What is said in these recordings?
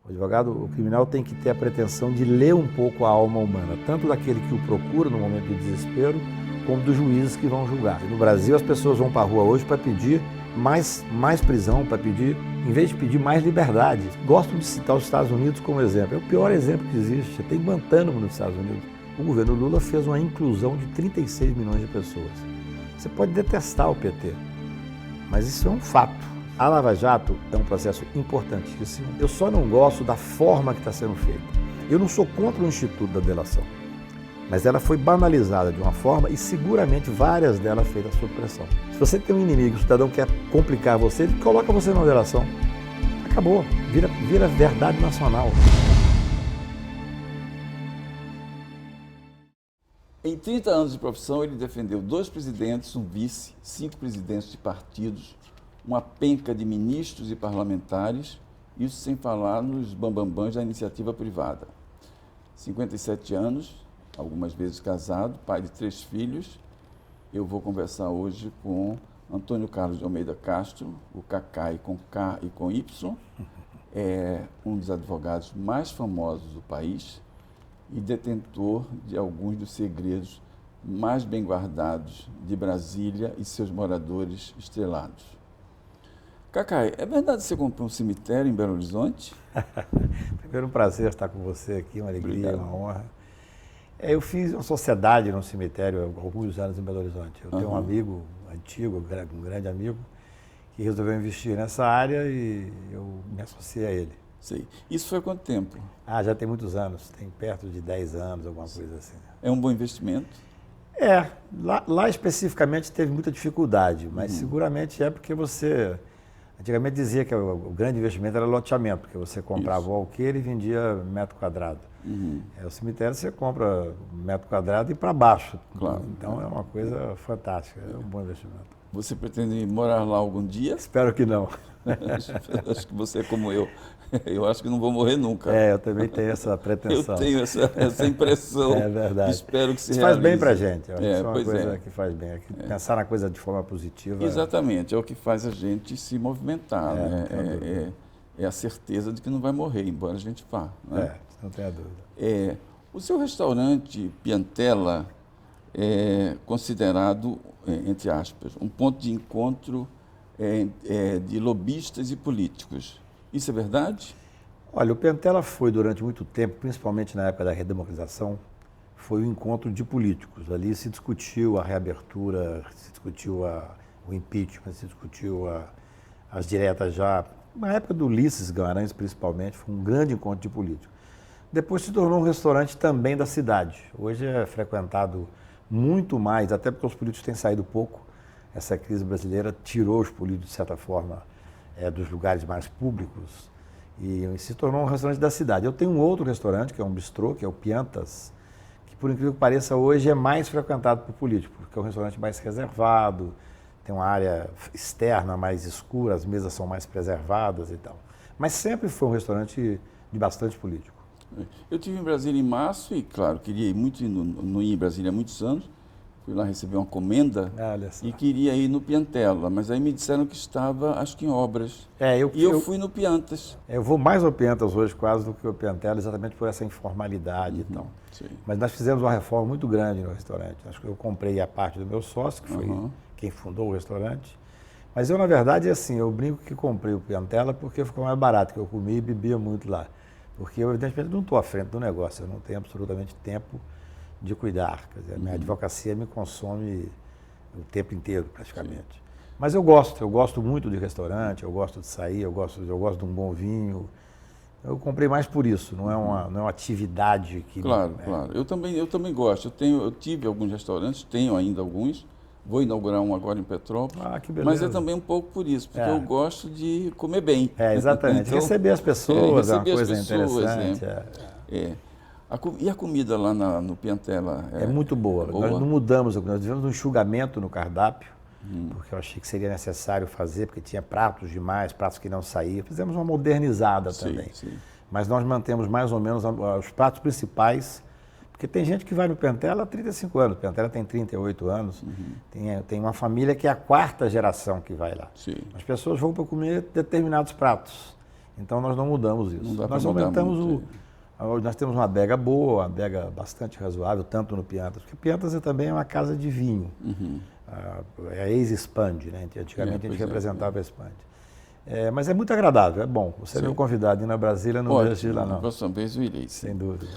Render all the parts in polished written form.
O criminal tem que ter a pretensão de ler um pouco a alma humana, tanto daquele que o procura no momento de desespero, como dos juízes que vão julgar. E no Brasil, as pessoas vão para a rua hoje para pedir mais prisão, para pedir, em vez de pedir mais liberdade. Gosto de citar os Estados Unidos como exemplo. É o pior exemplo que existe. Tem Guantánamo nos Estados Unidos. O governo Lula fez uma inclusão de 36 milhões de pessoas. Você pode detestar o PT, mas isso é um fato. A Lava Jato é um processo importantíssimo. Eu só não gosto da forma que está sendo feita. Eu não sou contra o Instituto da Delação, mas ela foi banalizada de uma forma e seguramente várias delas feitas sob pressão. Se você tem um inimigo, o cidadão quer complicar você, ele coloca você numa delação. Acabou, vira verdade nacional. Em 30 anos de profissão, ele defendeu 2 presidentes, um vice, 5 presidentes de partidos, uma penca de ministros e parlamentares, isso sem falar nos bambambãs da iniciativa privada. 57 anos, algumas vezes casado, pai de 3 filhos. Eu vou conversar hoje com Antônio Carlos de Almeida Castro, o Cacai com K e com Y, é um dos advogados mais famosos do país e detentor de alguns dos segredos mais bem guardados de Brasília e seus moradores estrelados. Cacai, é verdade que você comprou um cemitério em Belo Horizonte? Primeiro, um prazer estar com você aqui, uma alegria, Obrigado. uma honra. Eu fiz uma sociedade no cemitério há alguns anos em Belo Horizonte. Eu tenho um amigo antigo, um grande amigo, que resolveu investir nessa área e eu me associei a ele. Sei. Isso foi há quanto tempo? Já tem muitos anos, tem perto de 10 anos, alguma coisa assim. É um bom investimento? Lá especificamente teve muita dificuldade, mas seguramente é porque você... Antigamente dizia que o grande investimento era loteamento, porque você comprava o alqueire e vendia metro quadrado. O cemitério você compra metro quadrado e para baixo. Claro. Então é uma coisa fantástica, é um bom investimento. Você pretende morar lá algum dia? Espero que não. Acho que você é como eu. Eu acho que não vou morrer nunca. Eu também tenho essa pretensão. Eu tenho essa impressão. É verdade. Espero que se Isso realize. faz bem pra gente. Eu acho que isso é uma pois coisa que faz bem. Pensar na coisa de forma positiva. Exatamente, é o que faz a gente se movimentar. É a certeza de que não vai morrer, embora a gente vá. Né? Não tenha dúvida. O seu restaurante Piantella é considerado, entre aspas, um ponto de encontro de lobistas e políticos. Isso é verdade? Olha, o Piantella foi durante muito tempo, principalmente na época da redemocratização, foi um encontro de políticos. Ali se discutiu a reabertura, se discutiu o impeachment, se discutiu as diretas já. Na época do Ulisses Guimarães, principalmente, foi um grande encontro de políticos. Depois se tornou um restaurante também da cidade. Hoje é frequentado muito mais, até porque os políticos têm saído pouco. Essa crise brasileira tirou os políticos, de certa forma, dos lugares mais públicos e se tornou um restaurante da cidade. Eu tenho um outro restaurante, que é um bistrô, que é o Piantas, que por incrível que pareça hoje é mais frequentado por políticos, porque é um restaurante mais reservado, tem uma área externa mais escura, as mesas são mais preservadas e tal. Mas sempre foi um restaurante de bastante político. Eu estive em Brasília em março e, claro, queria ir muito, não ia em Brasília há muitos anos. Fui lá receber uma comenda e queria ir no Piantella, mas aí me disseram que estava, acho que em obras. Eu fui no Piantas. Eu vou mais ao Piantas hoje quase do que ao Piantella, exatamente por essa informalidade e tal. Sim. Mas nós fizemos uma reforma muito grande no restaurante. Acho que eu comprei a parte do meu sócio, que foi quem fundou o restaurante. Mas eu, na verdade, assim, eu brinco que comprei o Piantella porque ficou mais barato, que eu comia e bebia muito lá. Porque eu, evidentemente, não estou à frente do negócio, eu não tenho absolutamente tempo de cuidar. Quer dizer, a minha advocacia me consome o tempo inteiro, praticamente. Sim. Mas eu gosto muito de restaurante, eu gosto de sair, eu gosto de um bom vinho. Eu comprei mais por isso, não é uma atividade que... Claro. Eu também gosto. Eu tive alguns restaurantes, tenho ainda alguns. Vou inaugurar um agora em Petrópolis. Que beleza. Mas é também um pouco por isso, porque eu gosto de comer bem. Exatamente. Então, receber as pessoas é uma coisa interessante. E a comida lá no Piantella? É muito boa. Nós não mudamos, nós tivemos um enxugamento no cardápio, porque eu achei que seria necessário fazer, porque tinha pratos demais, pratos que não saíam. Fizemos uma modernizada também. Sim. Mas nós mantemos mais ou menos os pratos principais, porque tem gente que vai no Piantella há 35 anos, o Piantella tem 38 anos, tem uma família que é a 4ª geração que vai lá. Sim. As pessoas vão para comer determinados pratos. Então nós não mudamos isso. Não dá Nós pra mudar aumentamos muito, Nós temos uma adega boa, uma adega bastante razoável, tanto no Piantas, porque Piantas também é uma casa de vinho. É a ex-Expand, né? Antigamente a gente representava a Expand. Mas é muito agradável, é bom. Você é meu convidado ir na Brasília, não deixe de ir lá, não. Próxima vez eu irei. Sem dúvida.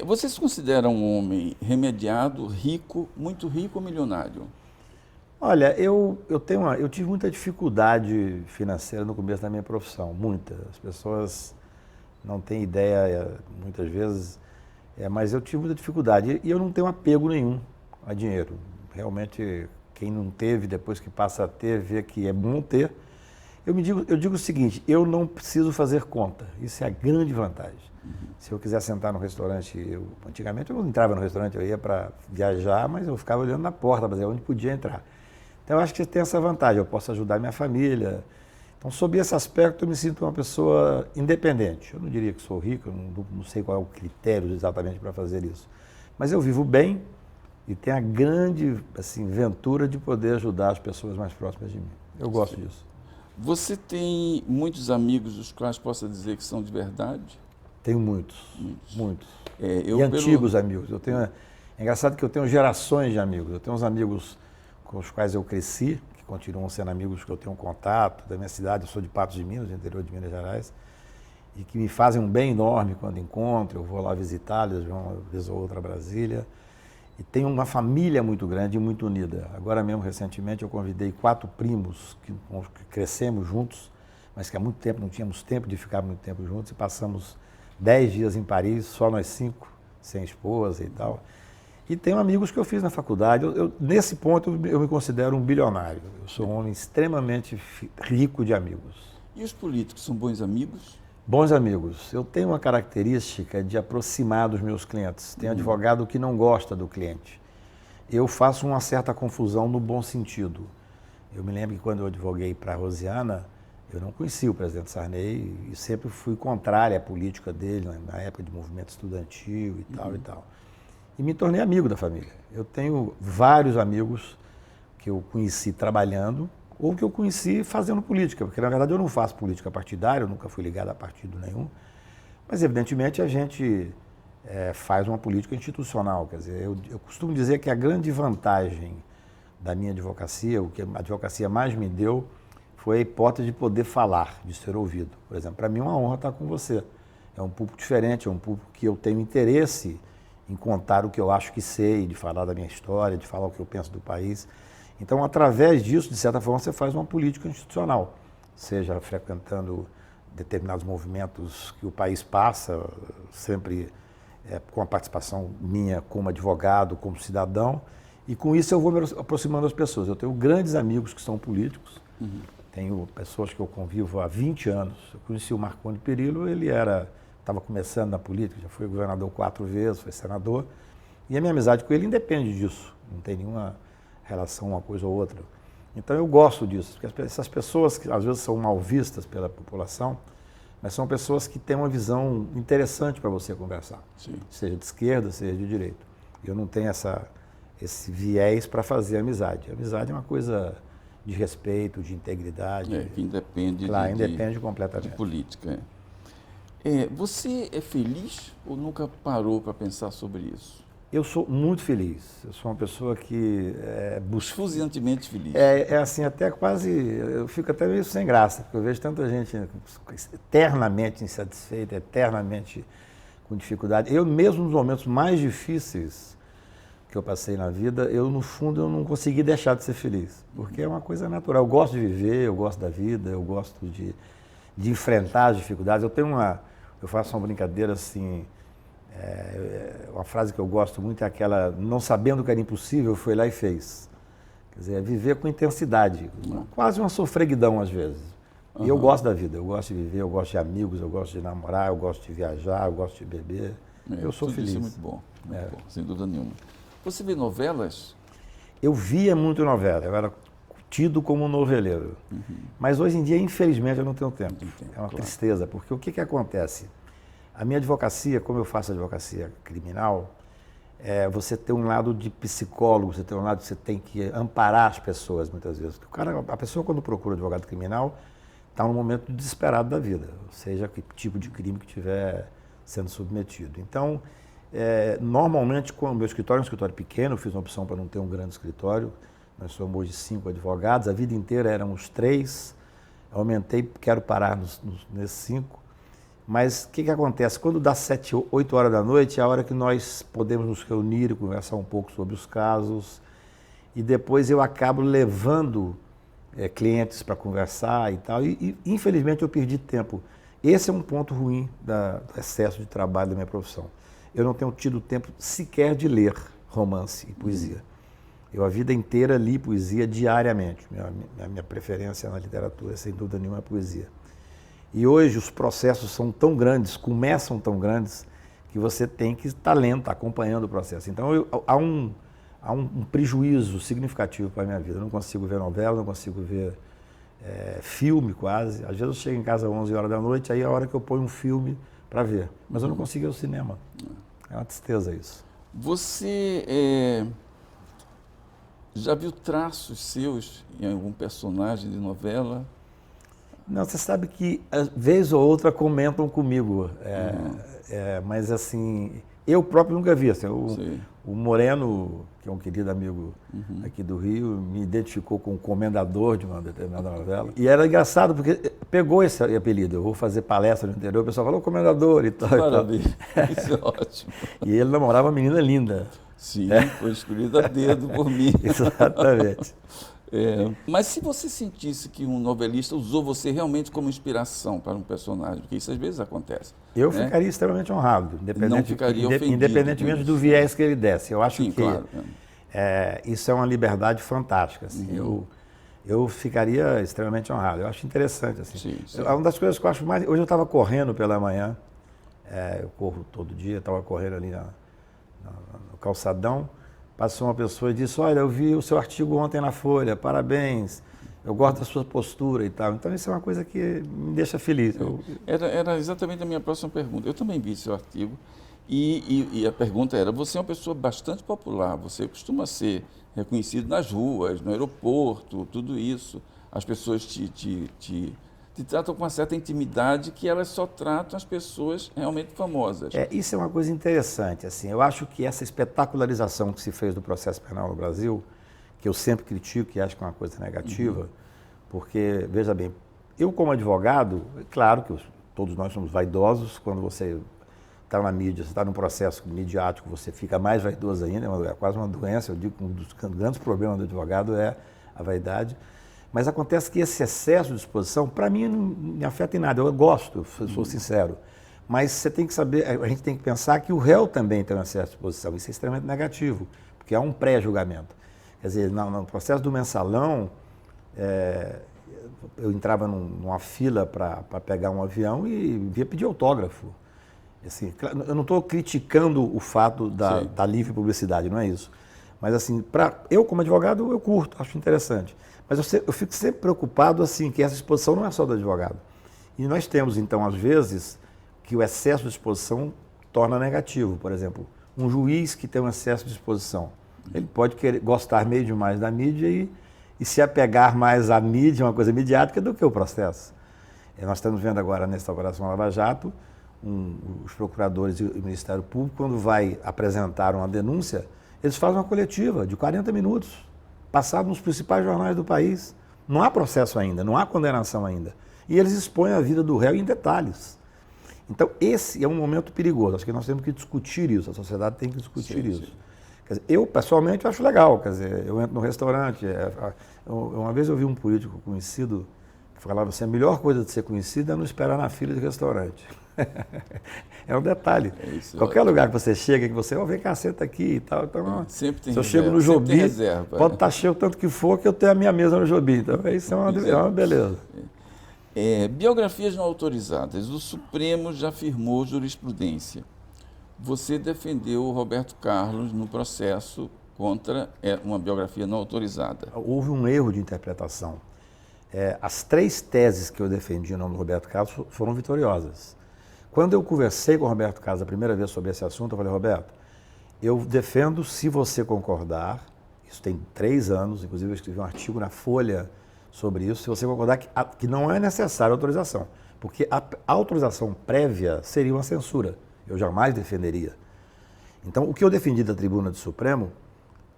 Você se considera um homem remediado, rico, muito rico ou milionário? Olha, eu tive muita dificuldade financeira no começo da minha profissão, muita. As pessoas não têm ideia, muitas vezes, mas eu tive muita dificuldade. E eu não tenho apego nenhum a dinheiro. Realmente, quem não teve, depois que passa a ter, vê que é bom ter. Eu digo o seguinte, eu não preciso fazer conta. Isso é a grande vantagem. Se eu quiser sentar no restaurante, antigamente eu não entrava no restaurante, eu ia para viajar, mas eu ficava olhando na porta para ver onde podia entrar. Então eu acho que tem essa vantagem, eu posso ajudar minha família. Então, sob esse aspecto, eu me sinto uma pessoa independente. Eu não diria que sou rico, eu não sei qual é o critério exatamente para fazer isso. Mas eu vivo bem e tenho a grande ventura de poder ajudar as pessoas mais próximas de mim. Eu gosto disso. Você tem muitos amigos dos quais possa dizer que são de verdade? Tenho muitos. E antigos amigos. É engraçado que eu tenho gerações de amigos. Eu tenho uns amigos com os quais eu cresci, que continuam sendo amigos que eu tenho contato, da minha cidade, eu sou de Patos de Minas, do interior de Minas Gerais, e que me fazem um bem enorme quando encontro, eu vou lá visitá-los, uma vez ou outra a Brasília. E tenho uma família muito grande e muito unida. Agora mesmo, recentemente, eu convidei 4 primos que crescemos juntos, mas que há muito tempo não tínhamos tempo de ficar muito tempo juntos, e passamos 10 dias em Paris, só nós 5, sem esposa e tal. E tenho amigos que eu fiz na faculdade. Nesse ponto, eu me considero um bilionário. Eu sou um homem extremamente rico de amigos. E os políticos são bons amigos? Bons amigos. Eu tenho uma característica de aproximar dos meus clientes. Tem advogado que não gosta do cliente. Eu faço uma certa confusão no bom sentido. Eu me lembro que quando eu advoguei para a Rosiana, eu não conhecia o presidente Sarney e sempre fui contrário à política dele, na época de movimento estudantil e tal e tal. E me tornei amigo da família. Eu tenho vários amigos que eu conheci trabalhando ou que eu conheci fazendo política, porque na verdade eu não faço política partidária, eu nunca fui ligado a partido nenhum, mas evidentemente a gente faz uma política institucional. Quer dizer, eu costumo dizer que a grande vantagem da minha advocacia, o que a advocacia mais me deu, foi a hipótese de poder falar, de ser ouvido. Por exemplo, para mim é uma honra estar com você. É um público diferente, é um público que eu tenho interesse em contar o que eu acho que sei, de falar da minha história, de falar o que eu penso do país. Então, através disso, de certa forma, você faz uma política institucional, seja frequentando determinados movimentos que o país passa, sempre com a participação minha como advogado, como cidadão, e com isso eu vou me aproximando das pessoas. Eu tenho grandes amigos que são políticos, tenho pessoas que eu convivo há 20 anos. Eu conheci o Marconi Perillo, ele estava começando na política, já foi governador 4 vezes, foi senador, e a minha amizade com ele independe disso, não tem nenhuma relação uma coisa ou outra. Então eu gosto disso, porque essas pessoas que às vezes são mal vistas pela população, mas são pessoas que têm uma visão interessante para você conversar, seja de esquerda, seja de direita. Eu não tenho esse viés para fazer amizade. A amizade é uma coisa de respeito, de integridade. Que independe, claro, independe completamente. De política. Você é feliz ou nunca parou para pensar sobre isso? Eu sou muito feliz. Eu sou uma pessoa que busca... Esfuziantemente feliz. Assim, até quase... Eu fico até meio sem graça, porque eu vejo tanta gente eternamente insatisfeita, eternamente com dificuldade. Eu mesmo nos momentos mais difíceis que eu passei na vida, no fundo, eu não consegui deixar de ser feliz, porque é uma coisa natural. Eu gosto de viver, eu gosto da vida, eu gosto de enfrentar as dificuldades. Eu faço uma brincadeira assim, uma frase que eu gosto muito é aquela, não sabendo que era impossível, foi lá e fez. Quer dizer, viver com intensidade, quase uma sofreguidão às vezes. E eu gosto da vida, eu gosto de viver, eu gosto de amigos, eu gosto de namorar, eu gosto de viajar, eu gosto de beber. Eu sou feliz. Isso é muito bom, sem dúvida nenhuma. Você vê novelas? Eu via muito novela, eu era tido como noveleiro. Mas hoje em dia, infelizmente, eu não tenho tempo. É uma tristeza, porque o que acontece? A minha advocacia, como eu faço advocacia criminal, você tem um lado de psicólogo, você tem um lado que você tem que amparar as pessoas muitas vezes. A pessoa, quando procura advogado criminal, está num momento desesperado da vida, seja que tipo de crime que estiver sendo submetido. Então, normalmente, quando o meu escritório é um escritório pequeno, eu fiz uma opção para não ter um grande escritório, nós somos hoje 5 advogados, a vida inteira éramos 3, aumentei, quero parar nesses 5, mas o que acontece? Quando dá 7, 8 horas da noite, é a hora que nós podemos nos reunir e conversar um pouco sobre os casos, e depois eu acabo levando clientes para conversar e tal, e infelizmente eu perdi tempo. Esse é um ponto ruim do excesso de trabalho da minha profissão. Eu não tenho tido tempo sequer de ler romance e poesia. Eu a vida inteira li poesia diariamente. Minha preferência na literatura, sem dúvida nenhuma, é a poesia. E hoje os processos são tão grandes, começam tão grandes, que você tem que estar lento, acompanhando o processo. Então há um prejuízo significativo para a minha vida. Eu não consigo ver novela, não consigo ver filme quase. Às vezes eu chego em casa às 11 horas da noite, aí é a hora que eu ponho um filme para ver. Mas eu não consigo ir ao cinema. É uma tristeza isso. Você já viu traços seus em algum personagem de novela? Não, você sabe que, vez ou outra, comentam comigo. Mas, assim, eu próprio nunca vi. Assim, o Moreno, que é um querido amigo aqui do Rio, me identificou com o comendador de uma determinada novela. E era engraçado, porque pegou esse apelido. Eu vou fazer palestra no interior, o pessoal falou comendador e tal. Maravilha, isso é ótimo. E ele namorava uma menina linda. Sim, foi escolhido a dedo por mim. Exatamente. Mas se você sentisse que um novelista usou você realmente como inspiração para um personagem, porque isso às vezes acontece. Eu ficaria extremamente honrado, independentemente do viés que ele desse. Eu acho que claro, isso é uma liberdade fantástica. Assim. Eu ficaria extremamente honrado. Eu acho interessante. Assim. Sim. Uma das coisas que eu acho mais... Hoje eu estava correndo pela manhã, eu corro todo dia, estava correndo ali no calçadão. Passou uma pessoa e disse, olha, eu vi o seu artigo ontem na Folha, parabéns, eu gosto da sua postura e tal. Então isso é uma coisa que me deixa feliz. Era exatamente a minha próxima pergunta. Eu também vi seu artigo e a pergunta era, você é uma pessoa bastante popular, você costuma ser reconhecido nas ruas, no aeroporto, tudo isso. As pessoas te tratam com uma certa intimidade que elas só tratam as pessoas realmente famosas. Isso é uma coisa interessante. Assim, eu acho que essa espetacularização que se fez do processo penal no Brasil, que eu sempre critico e acho que é uma coisa negativa, porque, veja bem, eu como advogado, é claro que todos nós somos vaidosos, quando você está na mídia, você está num processo midiático, você fica mais vaidoso ainda, é quase uma doença. Eu digo que um dos grandes problemas do advogado é a vaidade. Mas acontece que esse excesso de exposição, para mim, não me afeta em nada. Eu gosto, sou sincero. Mas você tem que saber, a gente tem que pensar que o réu também tem um excesso de exposição. Isso é extremamente negativo, porque há um pré-julgamento. Quer dizer, no processo do mensalão, eu entrava numa fila para pegar um avião e via pedir autógrafo. Assim, eu não estou criticando o fato da livre publicidade, não é isso. Mas assim, eu como advogado, eu curto, acho interessante. Mas eu fico sempre preocupado assim, que essa exposição não é só do advogado. E nós temos, então, às vezes, que o excesso de exposição torna negativo. Por exemplo, um juiz que tem um excesso de exposição, ele pode gostar meio demais da mídia e se apegar mais à mídia, uma coisa midiática, do que o processo. Nós estamos vendo agora, nessa Operação Lava Jato, os procuradores e o Ministério Público, quando vai apresentar uma denúncia, eles fazem uma coletiva de 40 minutos, passado nos principais jornais do país. Não há processo ainda, não há condenação ainda. E eles expõem a vida do réu em detalhes. Então, esse é um momento perigoso. Acho que nós temos que discutir isso, a sociedade tem que discutir isso. Sim. Quer dizer, eu, pessoalmente, acho legal. Quer dizer, eu entro no restaurante. Uma vez eu vi um político conhecido que falava assim, a melhor coisa de ser conhecido é não esperar na fila de restaurante. É um detalhe. Qualquer lugar que você chega, que você, vem cá, senta aqui e tal. Então, sempre tem se eu chego no Jobi, pode estar cheio o tanto que for, que eu tenho a minha mesa no Jobi. Então, isso é uma beleza. Biografias não autorizadas. O Supremo já firmou jurisprudência. Você defendeu o Roberto Carlos no processo contra uma biografia não autorizada. Houve um erro de interpretação. As 3 teses que eu defendi no nome do Roberto Carlos foram vitoriosas. Quando eu conversei com o Roberto Carlos a primeira vez sobre esse assunto, eu falei, Roberto, eu defendo se você concordar, isso tem 3 anos, inclusive eu escrevi um artigo na Folha sobre isso, se você concordar que não é necessária autorização. Porque a autorização prévia seria uma censura. Eu jamais defenderia. Então, o que eu defendi da tribuna do Supremo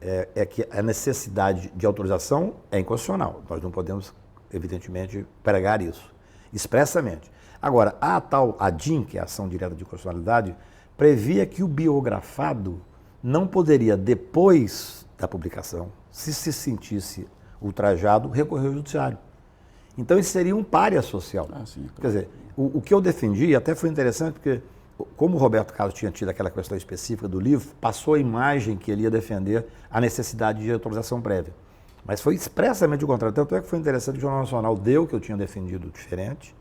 é que a necessidade de autorização é inconstitucional. Nós não podemos, evidentemente, pregar isso expressamente. Agora, a DIN, que é a ação direta de constitucionalidade, previa que o biografado não poderia, depois da publicação, se sentisse ultrajado, recorrer ao judiciário. Então, isso seria um pária social. Sim, claro. Quer dizer, o que eu defendi, até foi interessante, porque como o Roberto Carlos tinha tido aquela questão específica do livro, passou a imagem que ele ia defender a necessidade de autorização prévia. Mas foi expressamente o contrário. Tanto é que foi interessante que o Jornal Nacional deu que eu tinha defendido diferente.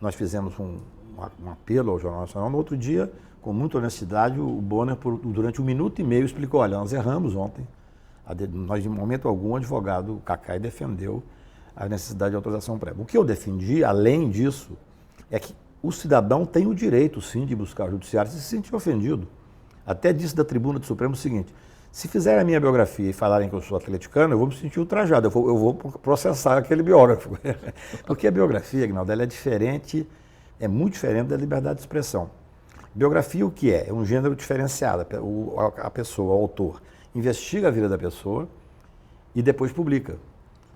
Nós fizemos um apelo ao Jornal Nacional. No outro dia, com muita honestidade, o Bonner, durante 1 minuto e meio, explicou, olha, nós erramos ontem. Nós, de momento algum, o advogado o Cacai defendeu a necessidade de autorização prévia. O que eu defendi, além disso, é que o cidadão tem o direito, sim, de buscar o judiciário se sentir ofendido. Até disse da tribuna do Supremo o seguinte, se fizerem a minha biografia e falarem que eu sou atleticano, eu vou me sentir ultrajado, eu vou processar aquele biógrafo. Porque a biografia, Aguinaldo, ela é diferente, é muito diferente da liberdade de expressão. Biografia o que é? É um gênero diferenciado. A pessoa, o autor, investiga a vida da pessoa e depois publica.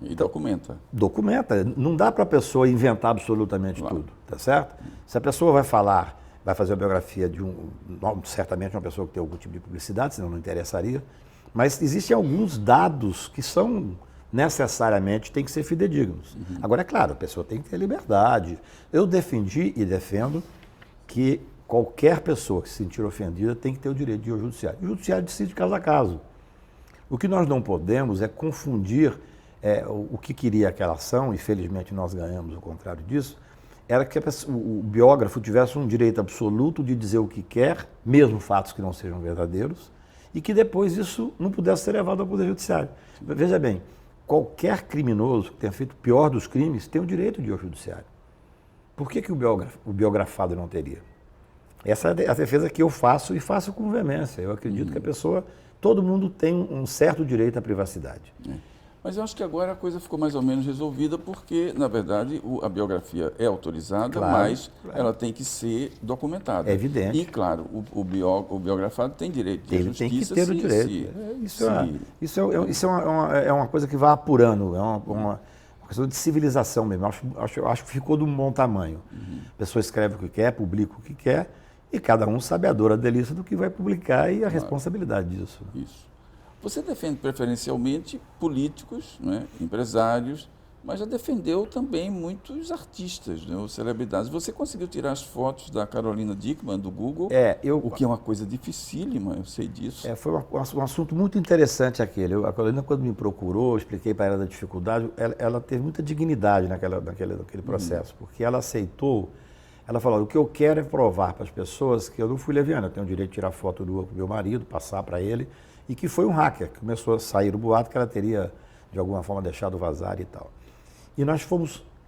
E documenta. Documenta. Não dá para a pessoa inventar absolutamente tudo, tá certo? Se a pessoa vai fazer a biografia de certamente uma pessoa que tem algum tipo de publicidade, senão não interessaria, mas existem alguns dados que são necessariamente, tem que ser fidedignos. Agora, é claro, a pessoa tem que ter liberdade. Eu defendi e defendo que qualquer pessoa que se sentir ofendida tem que ter o direito de ir ao judiciário. O judiciário decide caso a caso. O que nós não podemos é confundir o que queria aquela ação, e felizmente nós ganhamos o contrário disso, era que o biógrafo tivesse um direito absoluto de dizer o que quer, mesmo fatos que não sejam verdadeiros, e que depois isso não pudesse ser levado ao Poder Judiciário. Veja bem, qualquer criminoso que tenha feito o pior dos crimes tem o direito de ir ao Judiciário. Por que o biografado não teria? Essa é a defesa que eu faço e faço com veemência. Eu acredito que todo mundo tem um certo direito à privacidade. Mas eu acho que agora a coisa ficou mais ou menos resolvida porque, na verdade, a biografia é autorizada, mas ela tem que ser documentada. É evidente. E, claro, o biografado tem direito de justiça. Tem que ter o direito. Isso é uma coisa que vai apurando, é uma questão de civilização mesmo. Acho que ficou de um bom tamanho. A pessoa escreve o que quer, publica o que quer, e cada um sabe a dor, a delícia do que vai publicar e a responsabilidade disso. Isso. Você defende preferencialmente políticos, né, empresários, mas já defendeu também muitos artistas, né, ou celebridades. Você conseguiu tirar as fotos da Carolina Dickmann, do Google, o que é uma coisa dificílima, eu sei disso. Foi um assunto muito interessante aquele. A Carolina, quando me procurou, eu expliquei para ela da dificuldade, ela teve muita dignidade naquele processo, porque ela aceitou, ela falou, o que eu quero é provar para as pessoas que eu não fui leviana, eu tenho o direito de tirar foto nua com meu marido, passar para ele, e que foi um hacker, que começou a sair o boato que ela teria, de alguma forma, deixado vazar e tal. E nós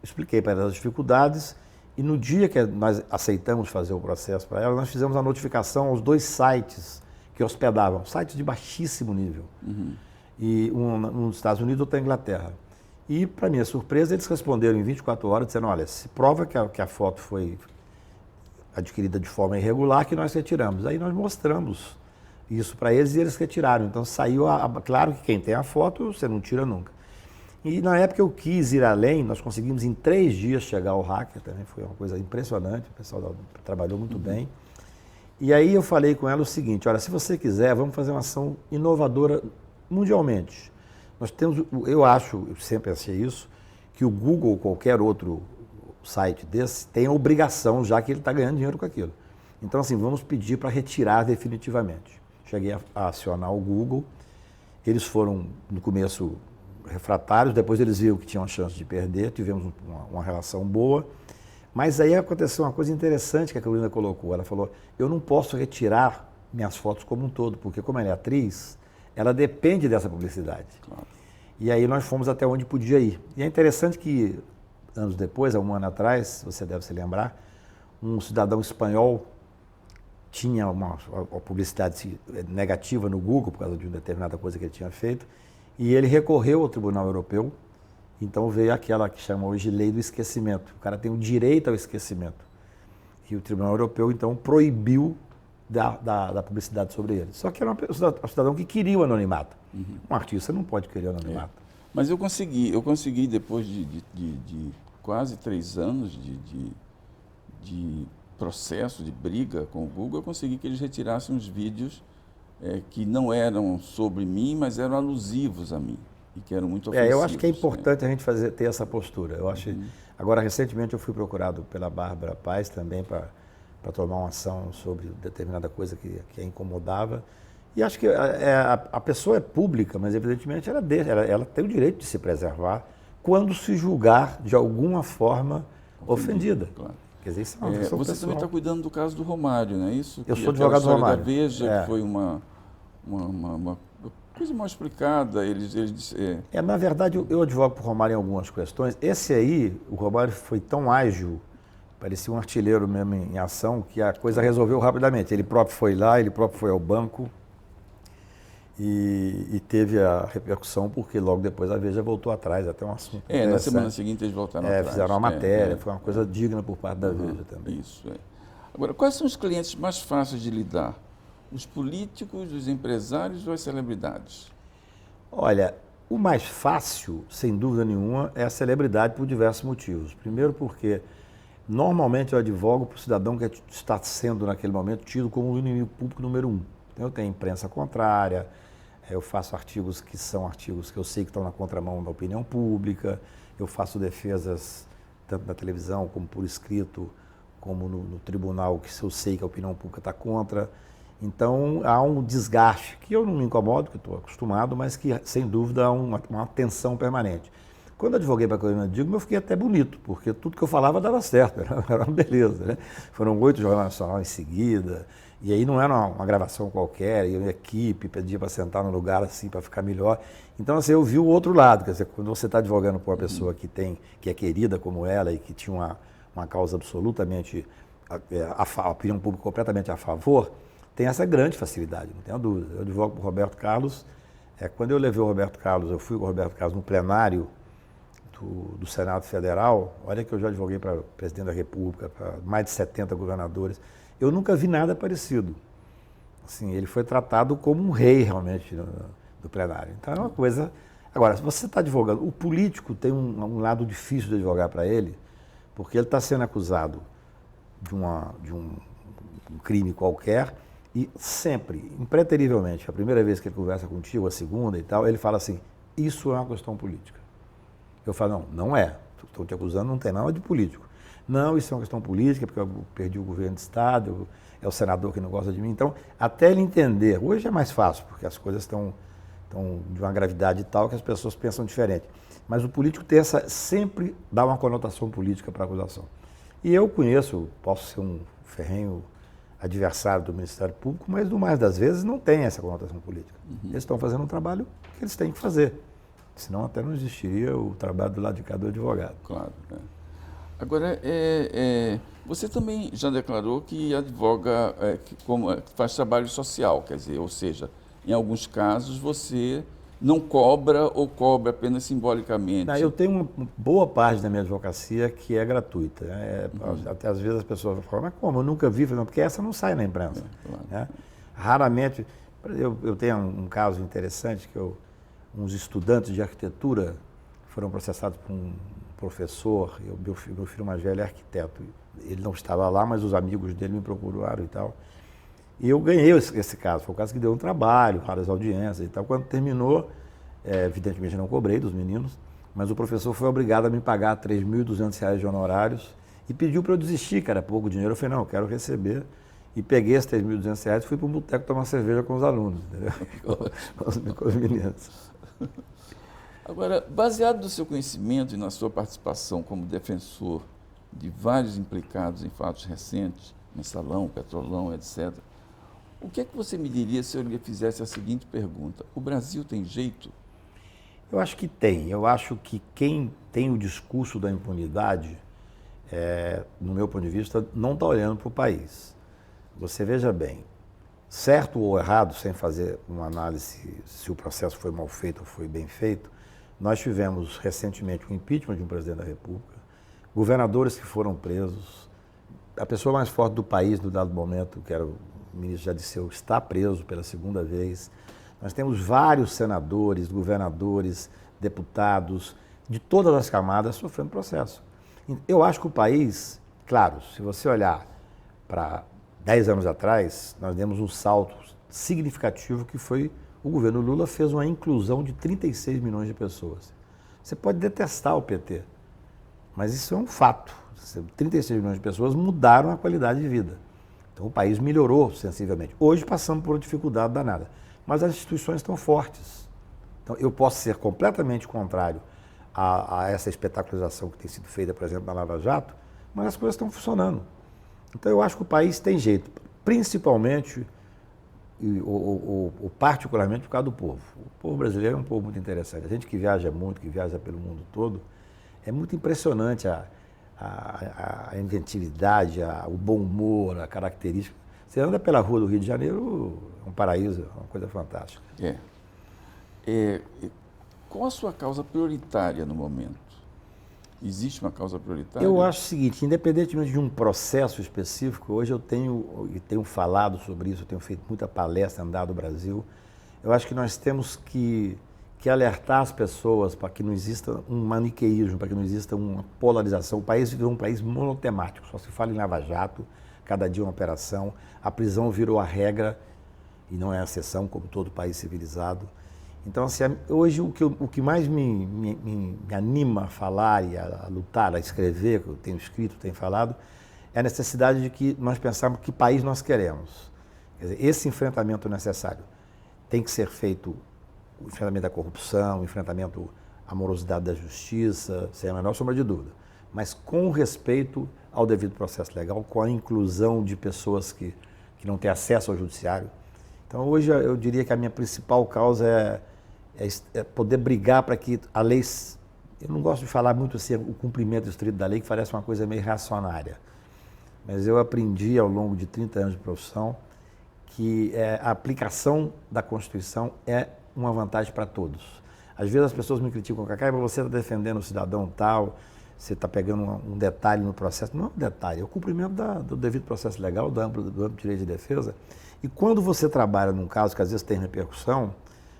expliquei para ela as dificuldades, e no dia que nós aceitamos fazer o processo para ela, nós fizemos a notificação aos 2 sites que hospedavam, sites de baixíssimo nível, e um nos Estados Unidos e outro na Inglaterra. E, para minha surpresa, eles responderam em 24 horas, dizendo, olha, se prova que a foto foi adquirida de forma irregular, que nós retiramos. Aí nós mostramos isso para eles e eles retiraram. Então saiu, claro que quem tem a foto, você não tira nunca. E na época eu quis ir além, nós conseguimos em 3 dias chegar ao hacker, também foi uma coisa impressionante, o pessoal trabalhou muito bem. E aí eu falei com ela o seguinte, olha, se você quiser, vamos fazer uma ação inovadora mundialmente. Nós temos, eu sempre achei isso, que o Google ou qualquer outro site desse tem a obrigação, já que ele está ganhando dinheiro com aquilo. Então assim, vamos pedir para retirar definitivamente. Cheguei a acionar o Google, eles foram no começo refratários, depois eles viram que tinham uma chance de perder, tivemos uma relação boa, mas aí aconteceu uma coisa interessante que a Carolina colocou, ela falou, eu não posso retirar minhas fotos como um todo, porque como ela é atriz, ela depende dessa publicidade. Claro. E aí nós fomos até onde podia ir. E é interessante que, anos depois, há 1 ano atrás, você deve se lembrar, um cidadão espanhol tinha uma publicidade negativa no Google por causa de uma determinada coisa que ele tinha feito, e ele recorreu ao Tribunal Europeu Então veio aquela que chama hoje lei do esquecimento. O cara tem o direito ao esquecimento. E o Tribunal Europeu, então, proibiu da publicidade sobre ele. Só que era um cidadão que queria o anonimato. Um artista não pode querer o anonimato. Mas eu consegui depois de quase 3 anos de processo, de briga com o Google, eu consegui que eles retirassem os vídeos que não eram sobre mim, mas eram alusivos a mim e que eram muito ofensivos. Eu acho que é importante a gente ter essa postura. Eu acho. Agora, recentemente, eu fui procurado pela Bárbara Paz também para tomar uma ação sobre determinada coisa que a incomodava. E acho que a pessoa é pública, mas evidentemente ela tem o direito de se preservar quando se julgar de alguma forma ofendida. Claro. Quer dizer, isso é uma questão você pessoal. também está cuidando do caso do Romário, não é isso? Eu sou advogado do Romário. Da Veja, que foi uma coisa mal explicada. Na verdade, eu advogo por Romário em algumas questões. Esse aí, o Romário foi tão ágil, parecia um artilheiro mesmo em ação, que a coisa resolveu rapidamente. Ele próprio foi lá, ele próprio foi ao banco e teve a repercussão, porque logo depois a Veja voltou atrás, até um assunto na semana seguinte eles voltaram atrás. Fizeram uma matéria, foi uma coisa digna por parte da Veja também. Isso, Agora, quais são os clientes mais fáceis de lidar? Os políticos, os empresários ou as celebridades? Olha, o mais fácil, sem dúvida nenhuma, é a celebridade por diversos motivos. Primeiro porque, normalmente, eu advogo para o cidadão que está sendo, naquele momento, tido como o inimigo público número 1. Então, eu tenho imprensa contrária, eu faço artigos que são artigos que eu sei que estão na contramão da opinião pública, eu faço defesas, tanto na televisão como por escrito, como no tribunal, que eu sei que a opinião pública está contra. Então, há um desgaste, que eu não me incomodo, que estou acostumado, mas que, sem dúvida, há uma tensão permanente. Quando eu advoguei para a Carolina Dickmann, eu fiquei até bonito, porque tudo que eu falava dava certo, era uma beleza, né? Foram 8 jornais nacionais em seguida, e aí não era uma gravação qualquer, e a equipe pedia para sentar no lugar assim, para ficar melhor. Então, assim, eu vi o outro lado, quer dizer, quando você está advogando por uma pessoa que é querida como ela e que tinha uma causa absolutamente, a opinião pública completamente a favor, tem essa grande facilidade, não tenho dúvida. Eu advogo para o Roberto Carlos. Quando eu levei o Roberto Carlos, eu fui com o Roberto Carlos no plenário do Senado Federal. Olha que eu já advoguei para o presidente da República, para mais de 70 governadores. Eu nunca vi nada parecido. Assim, ele foi tratado como um rei, realmente, no plenário. Então, é uma coisa... Agora, se você está advogando, o político tem um lado difícil de advogar para ele, porque ele está sendo acusado de um crime qualquer. E sempre, impreterivelmente, a primeira vez que ele conversa contigo, a segunda e tal, ele fala assim, isso é uma questão política. Eu falo, não é. Estou te acusando, não tem nada de político. Não, isso é uma questão política, porque eu perdi o governo de Estado, é o senador que não gosta de mim. Então, até ele entender, hoje é mais fácil, porque as coisas estão de uma gravidade tal que as pessoas pensam diferente. Mas o político sempre dá uma conotação política para a acusação. E eu posso ser um ferrenho adversário do Ministério Público, mas no mais das vezes não tem essa conotação política. Eles estão fazendo um trabalho que eles têm que fazer. Senão até não existiria o trabalho do lado de cada advogado. Claro. Agora, você também já declarou que advoga, que faz trabalho social, quer dizer, ou seja, em alguns casos você não cobra ou cobra apenas simbolicamente. Eu tenho uma boa parte da minha advocacia que é gratuita. Até às vezes as pessoas falam, mas como? Eu nunca vi, porque essa não sai na imprensa. Claro. Né? Raramente, eu tenho um caso interessante que uns estudantes de arquitetura foram processados por um professor, meu filho mais velho é arquiteto. Ele não estava lá, mas os amigos dele me procuraram e tal. E eu ganhei esse caso, foi um caso que deu um trabalho, várias audiências e tal. Quando terminou, evidentemente não cobrei dos meninos, mas o professor foi obrigado a me pagar R$ 3.200 de honorários e pediu para eu desistir, que era pouco dinheiro. Eu falei, não, eu quero receber. E peguei esses R$ 3.200 e fui para um boteco tomar cerveja com os alunos, entendeu? com os meninos. Agora, baseado no seu conhecimento e na sua participação como defensor de vários implicados em fatos recentes, Mensalão, Petrolão, etc., o que é que você me diria se eu lhe fizesse a seguinte pergunta? O Brasil tem jeito? Eu acho que tem. Eu acho que quem tem o discurso da impunidade, no meu ponto de vista, não está olhando para o país. Você veja bem, certo ou errado, sem fazer uma análise se o processo foi mal feito ou foi bem feito, Nós tivemos recentemente o impeachment de um presidente da República, governadores que foram presos, a pessoa mais forte do país no dado momento, que era o ministro Jair Disseu, está preso pela segunda vez. Nós temos vários senadores, governadores, deputados, de todas as camadas sofrendo processo. Eu acho que o país, claro, se você olhar para 10 anos atrás, nós demos um salto significativo que foi o governo Lula fez uma inclusão de 36 milhões de pessoas. Você pode detestar o PT, mas isso é um fato. 36 milhões de pessoas mudaram a qualidade de vida. Então o país melhorou sensivelmente. Hoje passamos por uma dificuldade danada, mas as instituições estão fortes. Então eu posso ser completamente contrário a essa espetacularização que tem sido feita, por exemplo, na Lava Jato, mas as coisas estão funcionando. Então eu acho que o país tem jeito, principalmente ou particularmente por causa do povo. O povo brasileiro é um povo muito interessante. A gente que viaja muito, que viaja pelo mundo todo, é muito impressionante a inventividade, o bom humor, a característica. Você anda pela rua do Rio de Janeiro, é um paraíso, é uma coisa fantástica. Qual a sua causa prioritária no momento? Existe uma causa prioritária? Eu acho o seguinte, independentemente de um processo específico, hoje eu tenho falado sobre isso, eu tenho feito muita palestra, andado no Brasil, eu acho que nós temos que alertar as pessoas para que não exista um maniqueísmo, para que não exista uma polarização. O país virou um país monotemático, só se fala em Lava Jato, cada dia uma operação, a prisão virou a regra e não é a exceção, como todo país civilizado. Então, assim, hoje o que mais me anima a falar e a lutar, a escrever, que eu tenho escrito, tenho falado, é a necessidade de que nós pensarmos que país nós queremos. Quer dizer, esse enfrentamento necessário tem que ser feito, o enfrentamento da corrupção, o enfrentamento à morosidade da justiça, sem a menor sombra de dúvida, mas com respeito ao devido processo legal, com a inclusão de pessoas que não têm acesso ao judiciário. Então, hoje eu diria que a minha principal causa é poder brigar para que a lei, eu não gosto de falar muito assim, o cumprimento estrito da lei, que parece uma coisa meio reacionária, mas eu aprendi ao longo de 30 anos de profissão que a aplicação da Constituição é uma vantagem para todos. Às vezes as pessoas me criticam, Cacá, mas você está defendendo o cidadão tal, você está pegando um detalhe no processo. Não é um detalhe, é o cumprimento do devido processo legal, do amplo direito de defesa. E quando você trabalha num caso que às vezes tem repercussão,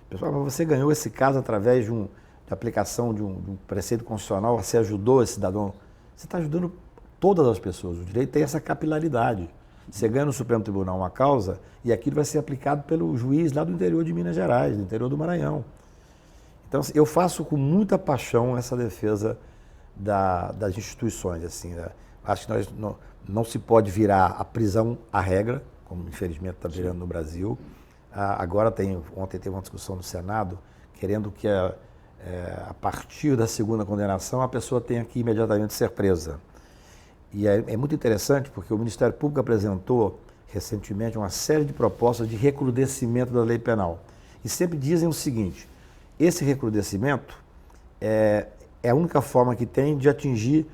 pessoal, mas você ganhou esse caso através de aplicação de um preceito constitucional, você ajudou esse cidadão. Você está ajudando todas as pessoas. O direito tem essa capilaridade. Você ganha no Supremo Tribunal uma causa e aquilo vai ser aplicado pelo juiz lá do interior de Minas Gerais, do interior do Maranhão. Então, eu faço com muita paixão essa defesa das instituições. Assim, né? Acho que não se pode virar a prisão a regra, como infelizmente está virando no Brasil. Agora ontem teve uma discussão no Senado, querendo que a partir da segunda condenação a pessoa tenha que imediatamente ser presa. E é muito interessante porque o Ministério Público apresentou recentemente uma série de propostas de recrudescimento da lei penal. E sempre dizem o seguinte, esse recrudescimento é a única forma que tem de atingir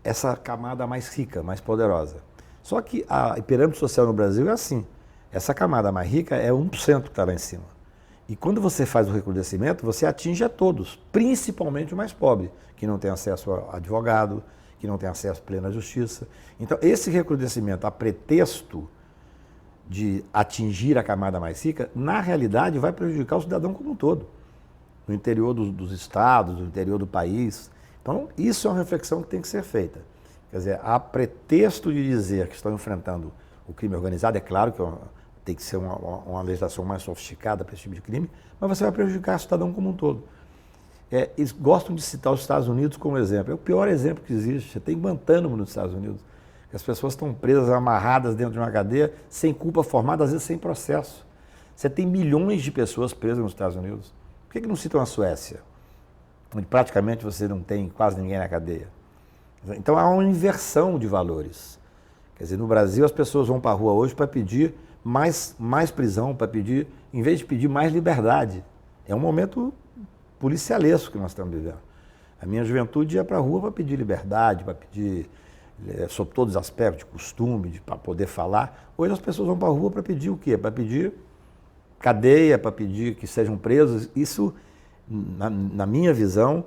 essa camada mais rica, mais poderosa. Só que a pirâmide social no Brasil é assim. Essa camada mais rica é 1% que está lá em cima. E quando você faz o recrudescimento, você atinge a todos, principalmente o mais pobre, que não tem acesso a advogado, que não tem acesso pleno à justiça. Então, esse recrudescimento a pretexto de atingir a camada mais rica, na realidade vai prejudicar o cidadão como um todo, no interior dos estados, no interior do país. Então, isso é uma reflexão que tem que ser feita. Quer dizer, a pretexto de dizer que estão enfrentando o crime organizado, é claro que tem que ser uma legislação mais sofisticada para esse tipo de crime, mas você vai prejudicar o cidadão como um todo. Eles gostam de citar os Estados Unidos como exemplo. É o pior exemplo que existe. Você tem Guantánamo nos Estados Unidos. As pessoas estão presas, amarradas dentro de uma cadeia, sem culpa formada, às vezes sem processo. Você tem milhões de pessoas presas nos Estados Unidos. Por que não citam a Suécia, onde praticamente você não tem quase ninguém na cadeia? Então há uma inversão de valores. Quer dizer, no Brasil as pessoas vão para a rua hoje para pedir mais prisão, para pedir, em vez de pedir mais liberdade. É um momento policialesco que nós estamos vivendo. A minha juventude ia para a rua para pedir liberdade, para pedir, sob todos os aspectos, de costume, para poder falar. Hoje as pessoas vão para a rua para pedir o quê? Para pedir cadeia, para pedir que sejam presos. Isso na minha visão,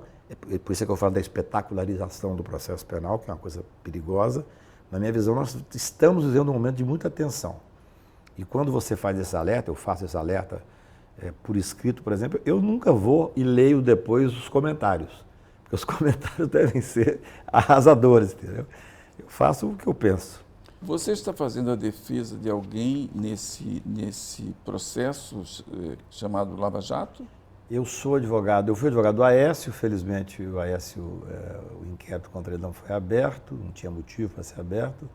por isso é que eu falo da espetacularização do processo penal, que é uma coisa perigosa, na minha visão nós estamos vivendo um momento de muita tensão. E quando você faz esse alerta, eu faço esse alerta por escrito, por exemplo, eu nunca vou e leio depois os comentários, porque os comentários devem ser arrasadores, entendeu? Eu faço o que eu penso. Você está fazendo a defesa de alguém nesse processo chamado Lava Jato? Eu sou advogado, eu fui advogado do Aécio, felizmente o Aécio, o inquérito contra ele não foi aberto, não tinha motivo para ser aberto.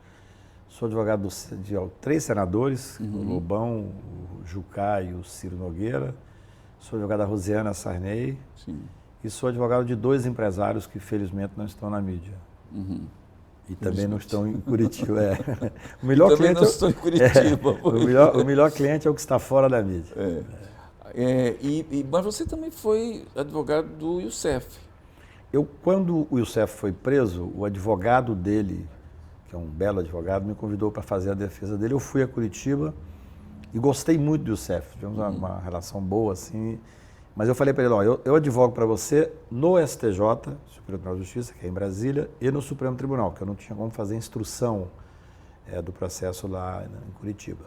Sou advogado de 3 senadores, o Lobão, o Jucá e o Ciro Nogueira. Sou advogado da Rosiana Sarney. Sim. E sou advogado de 2 empresários que felizmente não estão na mídia. E também não estão em Curitiba. O melhor também cliente não estão em Curitiba. O melhor cliente é o que está fora da mídia. Mas você também foi advogado do Youssef. Quando o Youssef foi preso, o advogado dele, que é um belo advogado, me convidou para fazer a defesa dele. Eu fui a Curitiba e gostei muito do Youssef. Tivemos uma relação boa, assim. Mas eu falei para ele, eu advogo para você no STJ, Superior Tribunal de Justiça, que é em Brasília, e no Supremo Tribunal, que eu não tinha como fazer instrução do processo lá em Curitiba.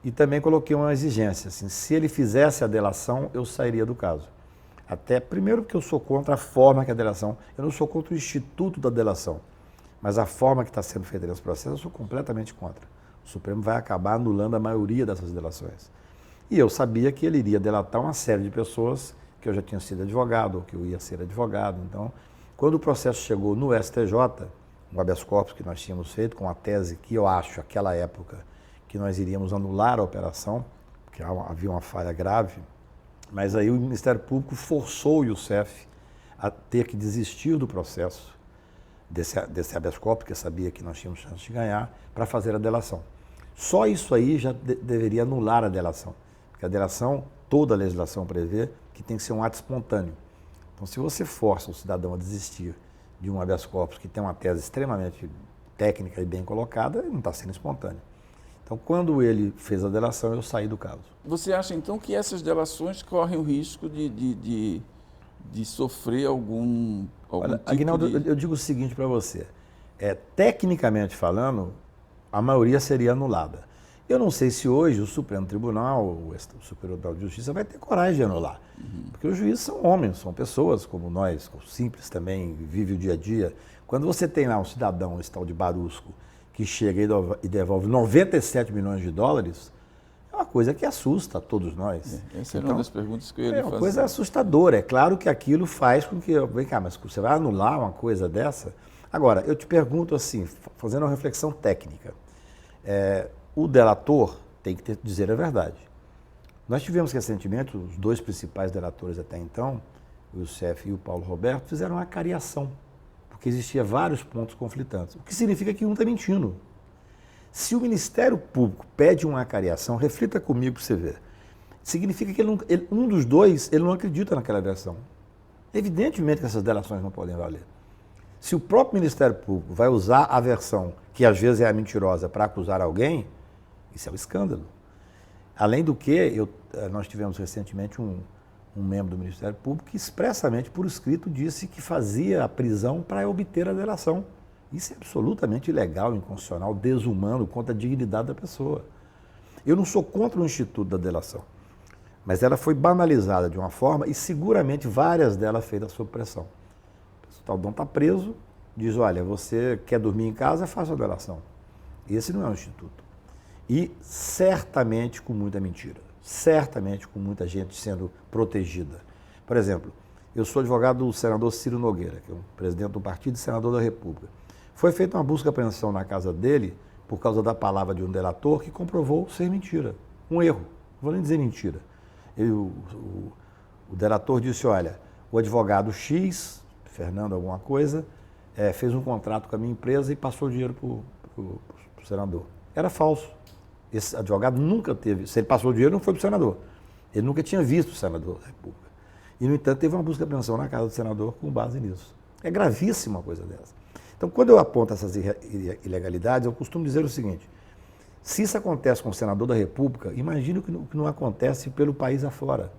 E também coloquei uma exigência, assim, se ele fizesse a delação, eu sairia do caso. Até, primeiro, porque eu sou contra a forma que a delação, eu não sou contra o instituto da delação, mas a forma que está sendo feita nesse processo, eu sou completamente contra. O Supremo vai acabar anulando a maioria dessas delações. E eu sabia que ele iria delatar uma série de pessoas que eu já tinha sido advogado, ou que eu ia ser advogado. Então, quando o processo chegou no STJ, no habeas corpus que nós tínhamos feito, com a tese que eu acho, naquela época, que nós iríamos anular a operação, porque havia uma falha grave, mas aí o Ministério Público forçou o Youssef a ter que desistir do processo desse habeas corpus, porque sabia que nós tínhamos chance de ganhar, para fazer a delação. Só isso aí já deveria anular a delação, porque a delação, toda a legislação prevê que tem que ser um ato espontâneo. Então, se você força o cidadão a desistir de um habeas corpus que tem uma tese extremamente técnica e bem colocada, ele não está sendo espontâneo. Então, quando ele fez a delação, eu saí do caso. Você acha, então, que essas delações correm o risco de sofrer algum Olha, tipo Aguinaldo, eu digo o seguinte para você. Tecnicamente falando, a maioria seria anulada. Eu não sei se hoje o Supremo Tribunal, o Superior Tribunal de Justiça, vai ter coragem de anular. Porque os juízes são homens, são pessoas como nós, simples também, vivem o dia a dia. Quando você tem lá um cidadão, esse tal de Barusco, que chega e devolve 97 milhões de dólares, é uma coisa que assusta a todos nós. Essa era uma das perguntas que eu ia lhe fazer. É uma coisa assustadora. É claro que aquilo faz com que... Vem cá, mas você vai anular uma coisa dessa? Agora, eu te pergunto assim, fazendo uma reflexão técnica. O delator tem que dizer a verdade. Nós tivemos recentemente, os 2 principais delatores até então, o Youssef e o Paulo Roberto, fizeram uma cariação, porque existia vários pontos conflitantes. O que significa que um está mentindo. Se o Ministério Público pede uma acariação, reflita comigo para você ver. Significa que um dos 2 ele não acredita naquela versão. Evidentemente que essas delações não podem valer. Se o próprio Ministério Público vai usar a versão, que às vezes é a mentirosa, para acusar alguém, isso é um escândalo. Além do que, nós tivemos recentemente um membro do Ministério Público que expressamente, por escrito, disse que fazia a prisão para obter a delação. Isso é absolutamente ilegal, inconstitucional, desumano, contra a dignidade da pessoa. Eu não sou contra o Instituto da Delação, mas ela foi banalizada de uma forma e seguramente várias delas feitas sob pressão. O cidadão está preso, diz, olha, você quer dormir em casa, faça a delação. Esse não é um instituto. E certamente com muita mentira, certamente com muita gente sendo protegida. Por exemplo, eu sou advogado do senador Ciro Nogueira, que é um presidente do partido e senador da República. Foi feita uma busca e apreensão na casa dele por causa da palavra de um delator que comprovou ser mentira, um erro, não vou nem dizer mentira. O delator disse, olha, o advogado X, Fernando alguma coisa, fez um contrato com a minha empresa e passou o dinheiro para o senador. Era falso. Esse advogado nunca teve, se ele passou o dinheiro não foi para o senador, ele nunca tinha visto o senador da República. E, no entanto, teve uma busca e apreensão na casa do senador com base nisso. É gravíssima uma coisa dessa. Então, quando eu aponto essas ilegalidades, eu costumo dizer o seguinte, se isso acontece com o senador da República, imagine o que não acontece pelo país afora.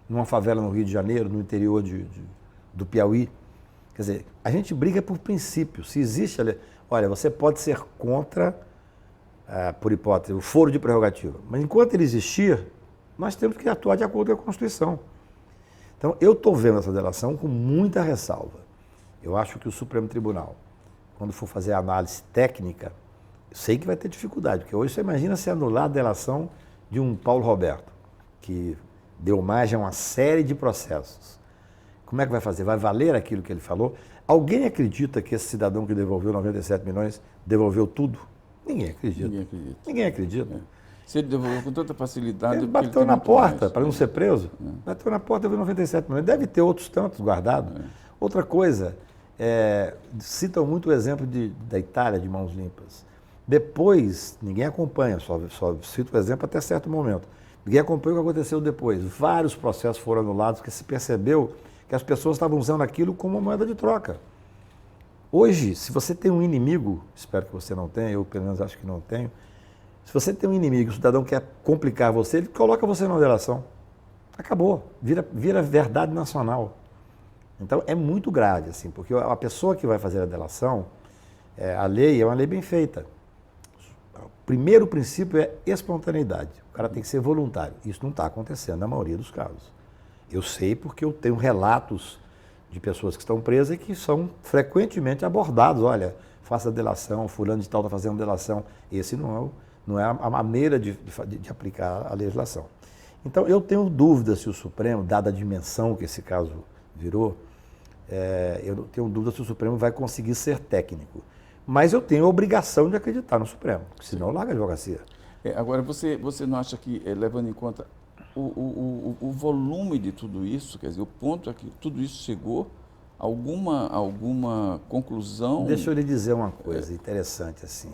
numa favela no Rio de Janeiro, no interior do Piauí. Quer dizer, a gente briga por princípio. Se existe, olha, você pode ser contra, por hipótese, o foro de prerrogativa, mas enquanto ele existir, nós temos que atuar de acordo com a Constituição. Então, eu estou vendo essa delação com muita ressalva. Eu acho que o Supremo Tribunal, quando for fazer a análise técnica, eu sei que vai ter dificuldade, porque hoje você imagina se anular a delação de um Paulo Roberto, que deu margem a uma série de processos. Como é que vai fazer? Vai valer aquilo que ele falou? Alguém acredita que esse cidadão que devolveu 97 milhões devolveu tudo? Ninguém acredita. Ninguém acredita. Ninguém acredita. Se ele devolveu com tanta facilidade... Ele bateu na porta para não ser preso. Bateu na porta e devolveu 97 milhões. Deve ter outros tantos guardados. Outra coisa, citam muito o exemplo da Itália, de mãos limpas. Depois, ninguém acompanha, só cito o exemplo até certo momento. Ninguém acompanha o que aconteceu depois. Vários processos foram anulados, porque se percebeu que as pessoas estavam usando aquilo como uma moeda de troca. Hoje, se você tem um inimigo, espero que você não tenha, eu pelo menos acho que não tenho, se você tem um inimigo, o cidadão quer complicar você, ele coloca você numa delação. Acabou, vira verdade nacional. Então é muito grave, assim, porque a pessoa que vai fazer a delação, a lei é uma lei bem feita. O primeiro princípio é espontaneidade. O cara tem que ser voluntário. Isso não está acontecendo na maioria dos casos. Eu sei porque eu tenho relatos de pessoas que estão presas e que são frequentemente abordados. Olha, faça delação, fulano de tal está fazendo delação. Esse não é a maneira de aplicar a legislação. Então, eu tenho dúvida se o Supremo, dada a dimensão que esse caso virou, eu tenho dúvida se o Supremo vai conseguir ser técnico. Mas eu tenho a obrigação de acreditar no Supremo, senão larga a advocacia. Agora, você não acha que, levando em conta o volume de tudo isso, quer dizer, o ponto é que tudo isso chegou a alguma conclusão? Deixa eu lhe dizer uma coisa interessante, assim.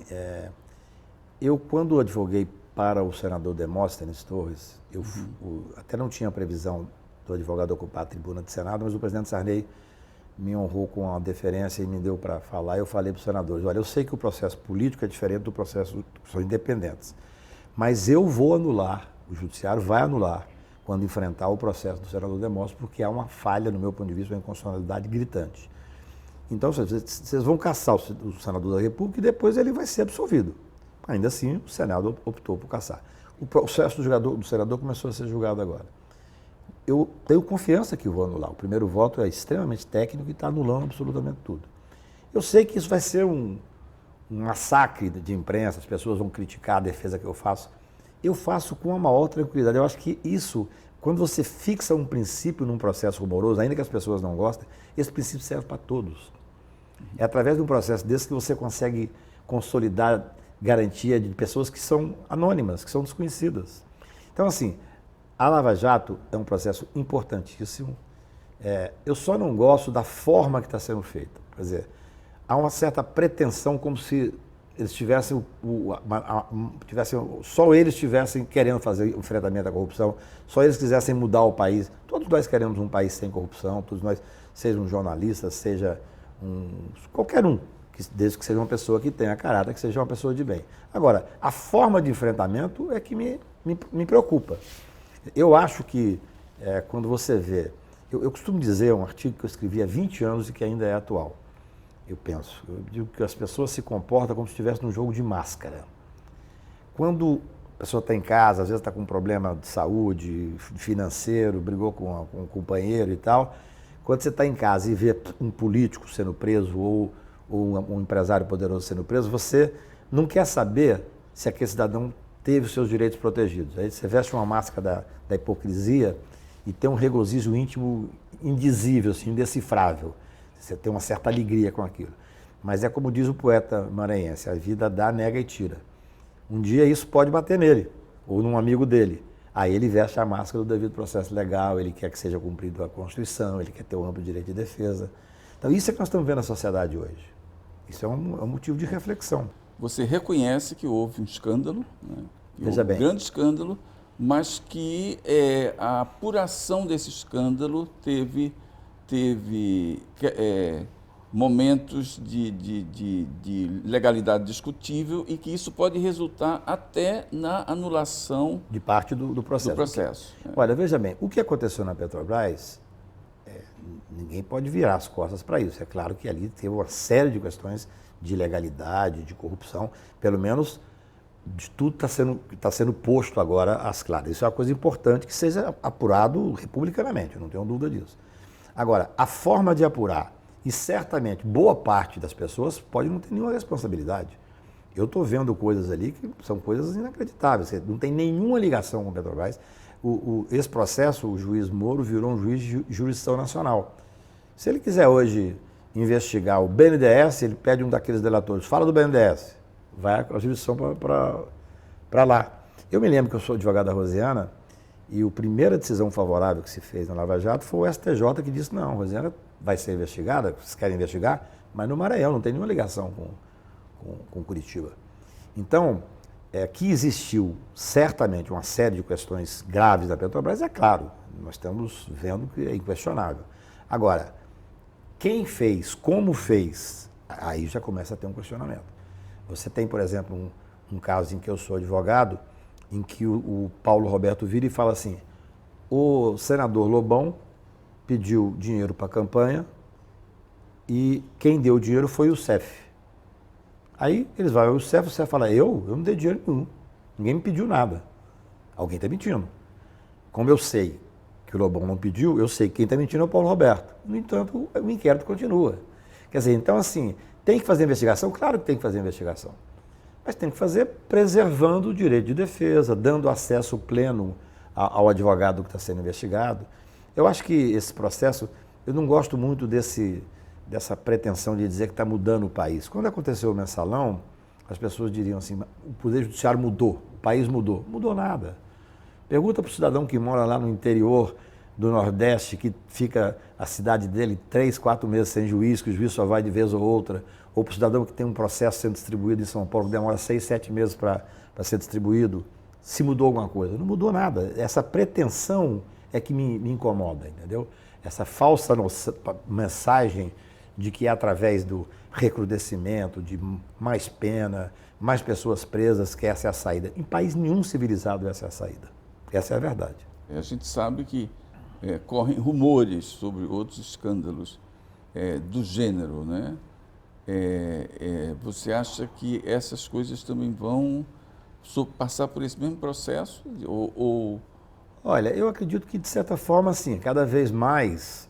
Eu, quando advoguei para o senador Demóstenes Torres, até não tinha previsão do advogado ocupar a tribuna do Senado, mas o presidente Sarney me honrou com a deferência e me deu para falar. Eu falei para os senadores, olha, eu sei que o processo político é diferente do processo, são independentes, mas eu vou anular, o judiciário vai anular, quando enfrentar o processo do senador Demóstenes, porque há uma falha, no meu ponto de vista, uma inconstitucionalidade gritante. Então, vocês vão caçar o senador da República e depois ele vai ser absolvido. Ainda assim, o Senado optou por caçar. O processo do senador começou a ser julgado agora. Eu tenho confiança que vou anular. O primeiro voto é extremamente técnico e está anulando absolutamente tudo. Eu sei que isso vai ser um massacre de imprensa, as pessoas vão criticar a defesa que eu faço. Eu faço com a maior tranquilidade. Eu acho que isso, quando você fixa um princípio num processo rumoroso, ainda que as pessoas não gostem, esse princípio serve para todos. É através de um processo desse que você consegue consolidar garantia de pessoas que são anônimas, que são desconhecidas. Então, assim, a Lava Jato é um processo importantíssimo. Eu só não gosto da forma que está sendo feita. Quer dizer, há uma certa pretensão como se eles tivessem, só eles estivessem querendo fazer o enfrentamento à corrupção, só eles quisessem mudar o país. Todos nós queremos um país sem corrupção, todos nós, seja um jornalista, seja qualquer um, desde que seja uma pessoa que tenha caráter, que seja uma pessoa de bem. Agora, a forma de enfrentamento é que me preocupa. Eu acho que, quando você vê... Eu costumo dizer, um artigo que eu escrevi há 20 anos e que ainda é atual. Eu digo que as pessoas se comportam como se estivessem num jogo de máscara. Quando a pessoa está em casa, às vezes está com um problema de saúde, financeiro, brigou com um companheiro e tal, quando você está em casa e vê um político sendo preso ou um empresário poderoso sendo preso, você não quer saber se aquele cidadão teve os seus direitos protegidos. Aí você veste uma máscara da hipocrisia e tem um regozijo íntimo indizível, assim, indecifrável. Você tem uma certa alegria com aquilo. Mas é como diz o poeta maranhense, a vida dá, nega e tira. Um dia isso pode bater nele, ou num amigo dele. Aí ele veste a máscara do devido processo legal, ele quer que seja cumprido a Constituição, ele quer ter um amplo direito de defesa. Então isso é que nós estamos vendo na sociedade hoje. Isso é um motivo de reflexão. Você reconhece que houve um escândalo, né? Veja bem. Um grande escândalo, mas que a apuração desse escândalo teve momentos de legalidade discutível e que isso pode resultar até na anulação de parte do processo. Do processo. Olha, veja bem, o que aconteceu na Petrobras, ninguém pode virar as costas para isso. É claro que ali teve uma série de questões de ilegalidade, de corrupção, pelo menos de tudo está sendo posto agora às claras. Isso é uma coisa importante que seja apurado republicanamente, eu não tenho dúvida disso. Agora, a forma de apurar, e certamente boa parte das pessoas pode não ter nenhuma responsabilidade. Eu estou vendo coisas ali que são coisas inacreditáveis, não tem nenhuma ligação com a Petrobras. Esse processo, o juiz Moro virou um juiz de jurisdição nacional. Se ele quiser hoje investigar o BNDES, ele pede um daqueles delatores, fala do BNDES, vai a jurisdição para lá. Eu me lembro que eu sou advogado da Rosiana e a primeira decisão favorável que se fez na Lava Jato foi o STJ que disse, não, a Rosiana vai ser investigada, vocês querem investigar, mas no Maranhão, não tem nenhuma ligação com Curitiba. Então, que existiu certamente uma série de questões graves da Petrobras, é claro, nós estamos vendo que é inquestionável. Agora, quem fez, como fez, aí já começa a ter um questionamento. Você tem, por exemplo, um caso em que eu sou advogado, em que o Paulo Roberto vira e fala assim, o senador Lobão pediu dinheiro para a campanha e quem deu o dinheiro foi o CEF. Aí eles vão ao CEF, o CEF fala, eu não dei dinheiro nenhum, ninguém me pediu nada. Alguém está mentindo. Como eu sei que o Lobão não pediu, eu sei que quem está mentindo é o Paulo Roberto. No entanto, o inquérito continua. Quer dizer, então assim, tem que fazer investigação? Claro que tem que fazer investigação. Mas tem que fazer preservando o direito de defesa, dando acesso pleno ao advogado que está sendo investigado. Eu acho que esse processo, eu não gosto muito dessa pretensão de dizer que está mudando o país. Quando aconteceu o mensalão, as pessoas diriam assim, o Poder Judiciário mudou, o país mudou. Mudou nada. Pergunta para o cidadão que mora lá no interior do Nordeste, que fica a cidade dele 3, 4 meses sem juiz, que o juiz só vai de vez ou outra, ou para o cidadão que tem um processo sendo distribuído em São Paulo, que demora 6, 7 meses para ser distribuído, se mudou alguma coisa. Não mudou nada. Essa pretensão é que me incomoda, entendeu? Essa falsa mensagem de que é através do recrudescimento, de mais pena, mais pessoas presas, que essa é a saída. Em país nenhum civilizado essa é a saída. Essa é a verdade. A gente sabe que correm rumores sobre outros escândalos do gênero, né? Você acha que essas coisas também vão passar por esse mesmo processo? Olha, eu acredito que, de certa forma, sim, cada vez mais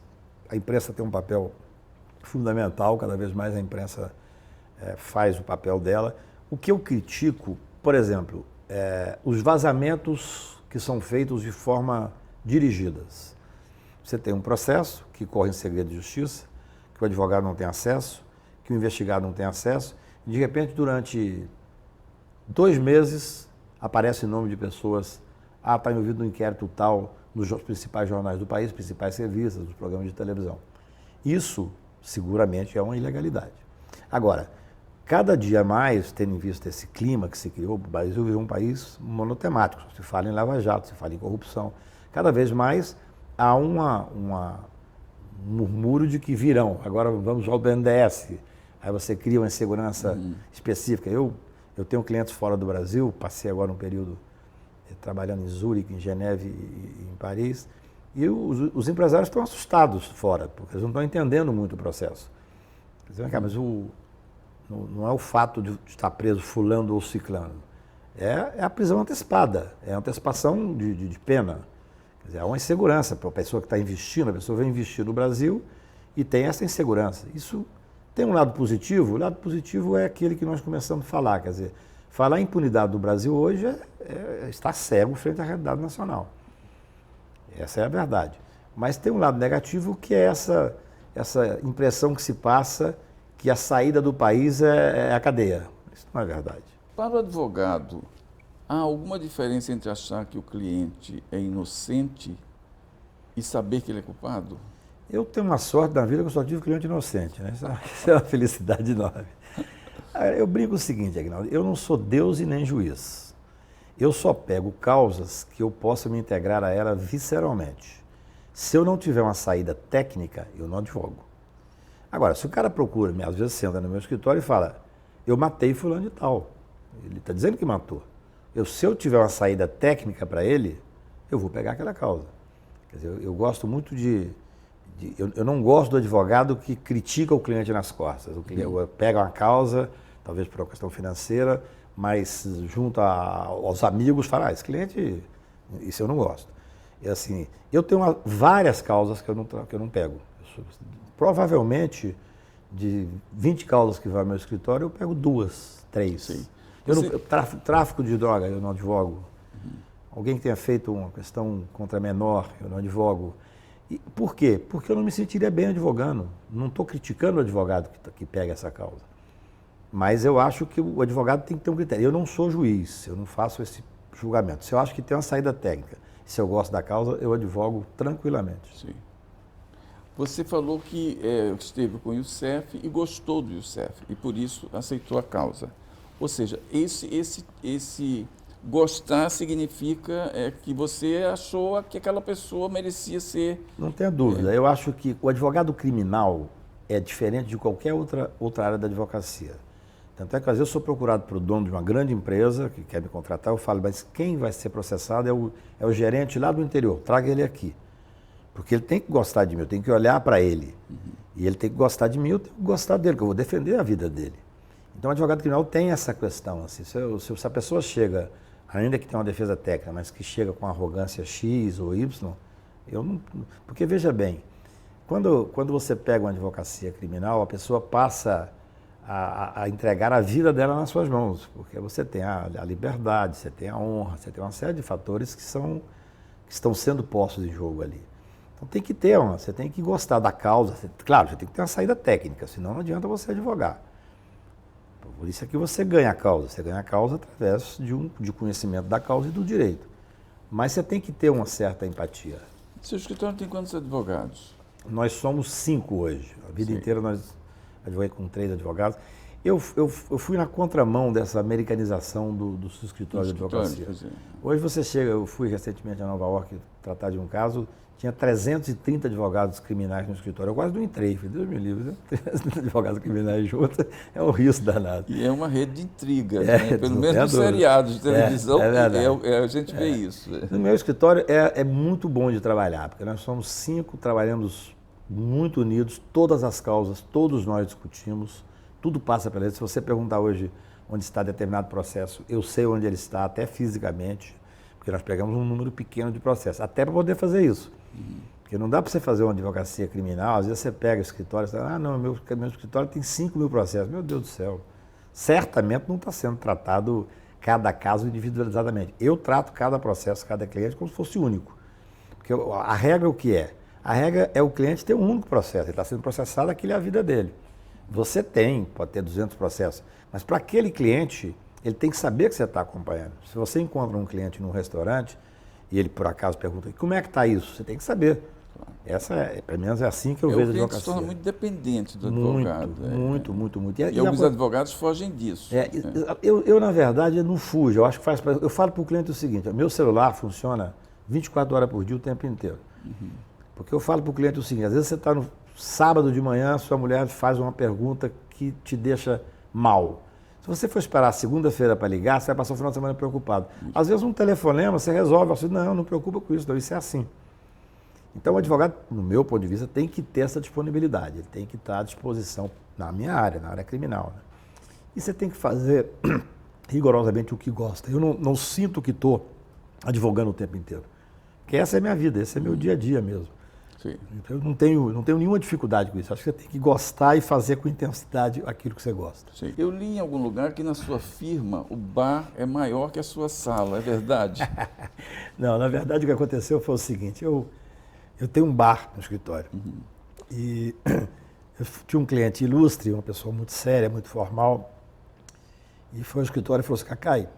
a imprensa tem um papel fundamental, cada vez mais a imprensa faz o papel dela. O que eu critico, por exemplo, os vazamentos que são feitos de forma dirigidas. Você tem um processo que corre em segredo de justiça, que o advogado não tem acesso, que o investigado não tem acesso, e de repente, durante 2 meses, aparece o nome de pessoas, está envolvido no inquérito tal, nos principais jornais do país, principais revistas, nos programas de televisão. Isso, seguramente, é uma ilegalidade. Agora, cada dia mais, tendo em vista esse clima que se criou, o Brasil virou um país monotemático, se fala em Lava Jato, se fala em corrupção. Cada vez mais há um murmúrio de que virão, agora vamos ao BNDES, aí você cria uma insegurança específica. Eu tenho clientes fora do Brasil, passei agora um período trabalhando em Zurique, em Geneve e em Paris, e os empresários estão assustados fora, porque eles não estão entendendo muito o processo. Dizem, mas não é o fato de estar preso fulano ou ciclano, é a prisão antecipada, é a antecipação de pena. Quer dizer, há uma insegurança para a pessoa que está investindo, a pessoa vem investir no Brasil e tem essa insegurança. Isso tem um lado positivo, o lado positivo é aquele que nós começamos a falar, quer dizer, falar em impunidade do Brasil hoje está cego frente à realidade nacional. Essa é a verdade. Mas tem um lado negativo que é essa impressão que se passa que a saída do país é a cadeia. Isso não é verdade. Para o advogado, há alguma diferença entre achar que o cliente é inocente e saber que ele é culpado? Eu tenho uma sorte na vida que eu só tive cliente inocente, né? Isso é uma felicidade enorme. Eu brinco o seguinte, Aguinaldo, eu não sou Deus e nem juiz. Eu só pego causas que eu possa me integrar a ela visceralmente. Se eu não tiver uma saída técnica, eu não advogo. Agora, se o cara procura, às vezes senta no meu escritório e fala, eu matei fulano de tal. Ele está dizendo que matou. Se eu tiver uma saída técnica para ele, eu vou pegar aquela causa. Quer dizer, eu gosto muito eu não gosto do advogado que critica o cliente nas costas. O cliente pega uma causa, talvez por uma questão financeira, mas junto aos amigos fala, esse cliente, isso eu não gosto. E assim, eu tenho várias causas que eu não pego. Provavelmente, de 20 causas que vão ao meu escritório, eu pego 2, 3. Sim. Tráfico de droga, eu não advogo. Alguém que tenha feito uma questão contra menor, eu não advogo. E por quê? Porque eu não me sentiria bem advogando. Não estou criticando o advogado que pega essa causa. Mas eu acho que o advogado tem que ter um critério. Eu não sou juiz, eu não faço esse julgamento. Se eu acho que tem uma saída técnica, se eu gosto da causa, eu advogo tranquilamente. Sim. Você falou que esteve com o Youssef e gostou do Youssef, e por isso aceitou a causa. Ou seja, esse gostar significa que você achou que aquela pessoa merecia ser... Não tenha dúvida. Eu acho que o advogado criminal é diferente de qualquer outra área da advocacia. Tanto é que às vezes eu sou procurado por dono de uma grande empresa que quer me contratar, eu falo, mas quem vai ser processado é o gerente lá do interior, traga ele aqui. Porque ele tem que gostar de mim, eu tenho que olhar para ele. E ele tem que gostar de mim, eu tenho que gostar dele, que eu vou defender a vida dele. Então o advogado criminal tem essa questão. Assim, se a pessoa chega, ainda que tenha uma defesa técnica, mas que chega com arrogância X ou Y, eu não... Porque veja bem, quando você pega uma advocacia criminal, a pessoa passa a entregar a vida dela nas suas mãos, porque você tem a liberdade, você tem a honra, você tem uma série de fatores que estão sendo postos em jogo ali. Então tem que ter você tem que gostar da causa, claro, você tem que ter uma saída técnica, senão não adianta você advogar. Por isso é que você ganha a causa através de conhecimento da causa e do direito. Mas você tem que ter uma certa empatia. Seu escritório tem quantos advogados? Nós somos 5 hoje, a vida inteira nós advoguei com 3 advogados. Eu fui na contramão dessa americanização do escritório de advocacia. Hoje você chega, eu fui recentemente a Nova York tratar de um caso, tinha 330 advogados criminais no escritório. Eu quase não entrei, falei, Deus me livre, 330 advogados criminais juntos, é um risco danado. E é uma rede de intrigas, né? Pelo menos nos seriados de televisão, a gente vê isso. No meu escritório é muito bom de trabalhar, porque nós somos 5, trabalhamos muito unidos, todas as causas, todos nós discutimos, tudo passa pela gente. Se você perguntar hoje onde está determinado processo, eu sei onde ele está, até fisicamente, porque nós pegamos um número pequeno de processos, até para poder fazer isso. Porque não dá para você fazer uma advocacia criminal, às vezes você pega o escritório e fala, não, meu escritório tem 5.000 processos. Meu Deus do céu, certamente não está sendo tratado cada caso individualizadamente. Eu trato cada processo, cada cliente como se fosse único. Porque a regra é o que é? A regra é o cliente ter um único processo, ele está sendo processado, aquilo é a vida dele. Você pode ter 200 processos, mas para aquele cliente, ele tem que saber que você está acompanhando. Se você encontra um cliente num restaurante e ele por acaso pergunta, como é que está isso? Você tem que saber. Pelo menos é assim que eu vejo a advocacia. O cliente se torna muito dependente do advogado. Muito. E alguns advogados fogem disso. Eu, na verdade, não fujo. Eu falo para o cliente o seguinte, meu celular funciona 24 horas por dia, o tempo inteiro. Porque eu falo para o cliente o seguinte, às vezes você está no sábado de manhã, sua mulher faz uma pergunta que te deixa mal. Se você for esperar segunda-feira para ligar, você vai passar o final de semana preocupado. Às vezes um telefonema, você resolve, você não preocupa com isso, não, isso é assim. Então o advogado, no meu ponto de vista, tem que ter essa disponibilidade, ele tem que estar à disposição na minha área, na área criminal. Né? E você tem que fazer rigorosamente o que gosta. Eu não sinto que estou advogando o tempo inteiro, porque essa é a minha vida, esse é meu dia a dia mesmo. Sim. Então, eu não tenho nenhuma dificuldade com isso. Acho que você tem que gostar e fazer com intensidade aquilo que você gosta. Sim. Eu li em algum lugar que na sua firma o bar é maior que a sua sala, é verdade? Não, na verdade o que aconteceu foi o seguinte, eu tenho um bar no escritório e eu tinha um cliente ilustre, uma pessoa muito séria, muito formal, e foi ao escritório e falou assim, Cacai,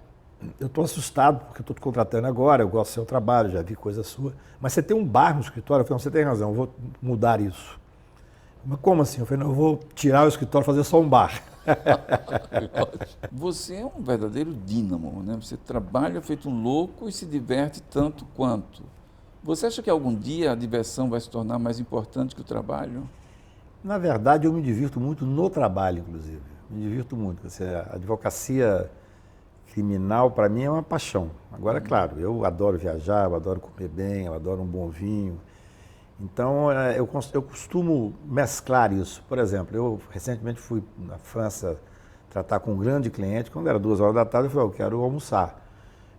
eu estou assustado porque eu estou te contratando agora, eu gosto do seu trabalho, já vi coisa sua, mas você tem um bar no escritório? Eu falei, não, você tem razão, eu vou mudar isso. Mas como assim? Eu falei, não, eu vou tirar o escritório e fazer só um bar. Você é um verdadeiro dínamo, né? Você trabalha feito um louco e se diverte tanto quanto. Você acha que algum dia a diversão vai se tornar mais importante que o trabalho? Na verdade, eu me divirto muito no trabalho, inclusive. Me divirto muito. A advocacia criminal, para mim, é uma paixão. Agora, claro, eu adoro viajar, eu adoro comer bem, eu adoro um bom vinho. Então, eu costumo mesclar isso. Por exemplo, eu recentemente fui na França tratar com um grande cliente. Quando era 2 horas da tarde, eu falei, eu quero almoçar.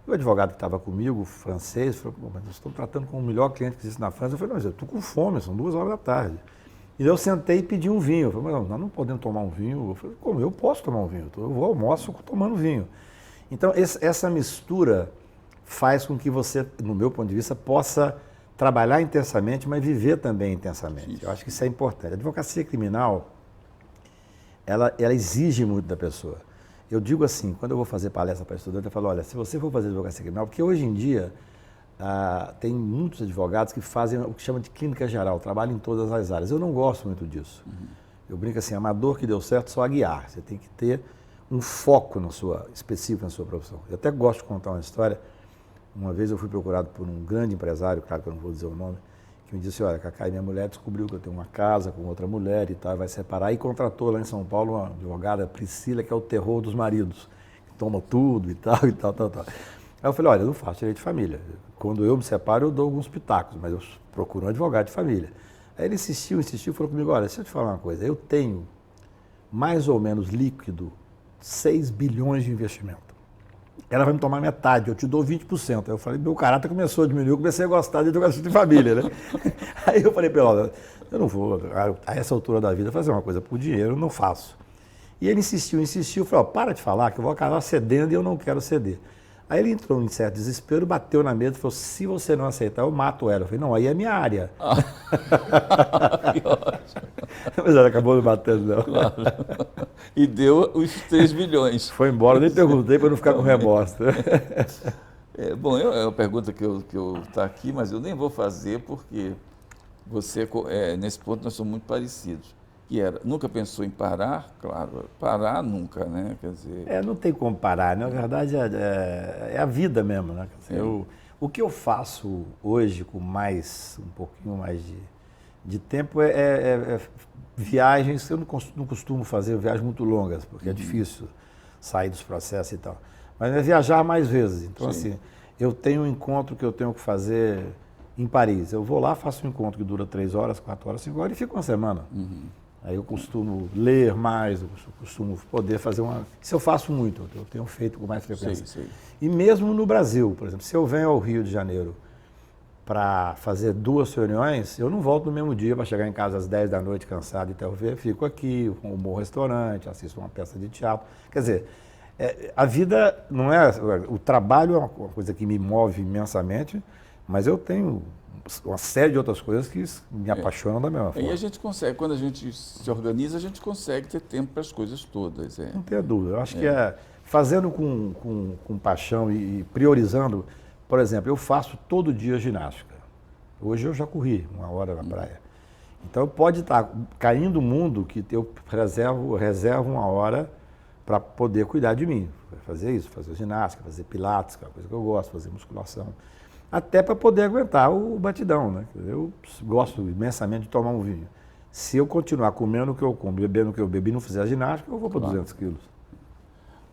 E o advogado que estava comigo, francês, falou, mas nós estamos tratando com o melhor cliente que existe na França. Eu falei, mas eu estou com fome, são 2 horas da tarde. E eu sentei e pedi um vinho. Eu falei, mas nós não podemos tomar um vinho. Eu falei, como? Eu posso tomar um vinho. Eu vou ao almoço tomando vinho. Então, essa mistura faz com que você, no meu ponto de vista, possa trabalhar intensamente, mas viver também intensamente. Isso. Eu acho que isso é importante. A advocacia criminal, ela exige muito da pessoa. Eu digo assim, quando eu vou fazer palestra para estudante, eu falo, olha, se você for fazer advocacia criminal, porque hoje em dia tem muitos advogados que fazem o que chama de clínica geral, trabalham em todas as áreas. Eu não gosto muito disso. Eu brinco assim, amador que deu certo só a guiar. Você tem que ter um foco específico na sua profissão. Eu até gosto de contar uma história. Uma vez eu fui procurado por um grande empresário, claro que eu não vou dizer o nome, que me disse, olha, Cacá, minha mulher descobriu que eu tenho uma casa com outra mulher e tal, vai separar, e contratou lá em São Paulo uma advogada, Priscila, que é o terror dos maridos, que toma tudo e tal, e tal, tal, tal. Aí eu falei, olha, eu não faço direito de família. Quando eu me separo, eu dou alguns pitacos, mas eu procuro um advogado de família. Aí ele insistiu, falou comigo, olha, deixa eu te falar uma coisa, eu tenho mais ou menos líquido 6 bilhões de investimento. Ela vai me tomar metade, eu te dou 20%. Aí eu falei, meu caráter começou a diminuir, eu comecei a gostar de advocacia de família, né? Aí eu falei, olha, eu não vou, a essa altura da vida, fazer uma coisa por dinheiro, eu não faço. E ele insistiu, falou, para de falar que eu vou acabar cedendo e eu não quero ceder. Aí ele entrou em certo desespero, bateu na mesa e falou, se você não aceitar, eu mato ela. Eu falei, não, aí é minha área. Que ótimo. Mas ela acabou não batendo, não. Claro. E deu os 3 bilhões. Foi embora, nem perguntei para não ficar com remorso. Bom, é uma pergunta que eu tá aqui, mas eu nem vou fazer porque você, nesse ponto nós somos muito parecidos. Que era, nunca pensou em parar? Claro, parar nunca, né? Quer dizer... não tem como parar, né? Na verdade é a vida mesmo, né? Quer dizer, o que eu faço hoje com um pouquinho mais de tempo é viagens. Eu não costumo fazer viagens muito longas, porque é difícil sair dos processos e tal. Mas é viajar mais vezes. Então, assim, eu tenho um encontro que eu tenho que fazer em Paris. Eu vou lá, faço um encontro que dura 3 horas, 4 horas, 5 horas e fico uma semana. Aí eu costumo ler mais, eu costumo poder fazer Isso eu faço muito, eu tenho feito com mais frequência. Sim. E mesmo no Brasil, por exemplo, se eu venho ao Rio de Janeiro para fazer 2 reuniões, eu não volto no mesmo dia para chegar em casa às 10 da noite cansado e tal, fico aqui, um bom restaurante, assisto uma peça de teatro. Quer dizer, a vida não é... O trabalho é uma coisa que me move imensamente, mas eu tenho uma série de outras coisas que me apaixonam da mesma forma. E a gente consegue, quando a gente se organiza, a gente consegue ter tempo para as coisas todas. Não tenho dúvida. Eu acho que fazendo com paixão e priorizando. Por exemplo, eu faço todo dia ginástica. Hoje eu já corri 1 hora na praia. Então pode estar caindo o mundo que eu reservo 1 hora para poder cuidar de mim. Fazer isso, fazer ginástica, fazer pilates, que é uma coisa que eu gosto, fazer musculação. Até para poder aguentar o batidão, né? Eu gosto imensamente de tomar um vinho. Se eu continuar comendo o que eu como, bebendo o que eu bebi e não fizer ginástica, eu vou para 200 quilos.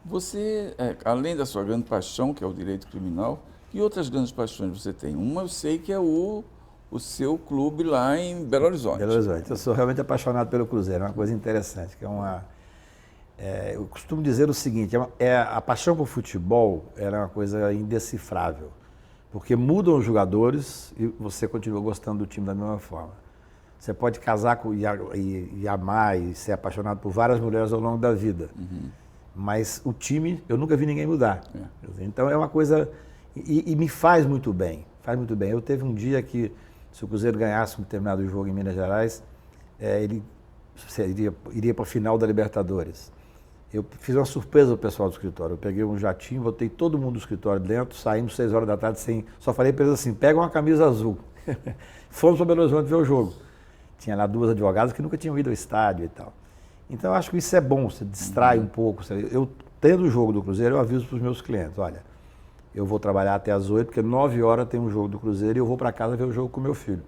Você, além da sua grande paixão, que é o direito criminal, que outras grandes paixões você tem? Uma eu sei que é o seu clube lá em Belo Horizonte. Belo Horizonte. Eu sou realmente apaixonado pelo Cruzeiro, é uma coisa interessante, que eu costumo dizer o seguinte, a paixão por futebol era uma coisa indecifrável. Porque mudam os jogadores e você continua gostando do time da mesma forma. Você pode casar e amar e ser apaixonado por várias mulheres ao longo da vida. Mas o time, eu nunca vi ninguém mudar. Então é uma coisa... E me faz muito bem. Faz muito bem. Eu teve um dia que, se o Cruzeiro ganhasse um determinado jogo em Minas Gerais, ele iria para a final da Libertadores. Eu fiz uma surpresa ao pessoal do escritório. Eu peguei um jatinho, botei todo mundo do escritório dentro, saímos 6 horas da tarde só falei para eles assim, pega uma camisa azul. Fomos para Belo Horizonte ver o jogo. Tinha lá 2 advogadas que nunca tinham ido ao estádio e tal. Então eu acho que isso é bom, você distrai um pouco. Eu, tendo o jogo do Cruzeiro, eu aviso para os meus clientes, olha, eu vou trabalhar até às 8, porque 9 horas tem um jogo do Cruzeiro e eu vou para casa ver o jogo com meu filho.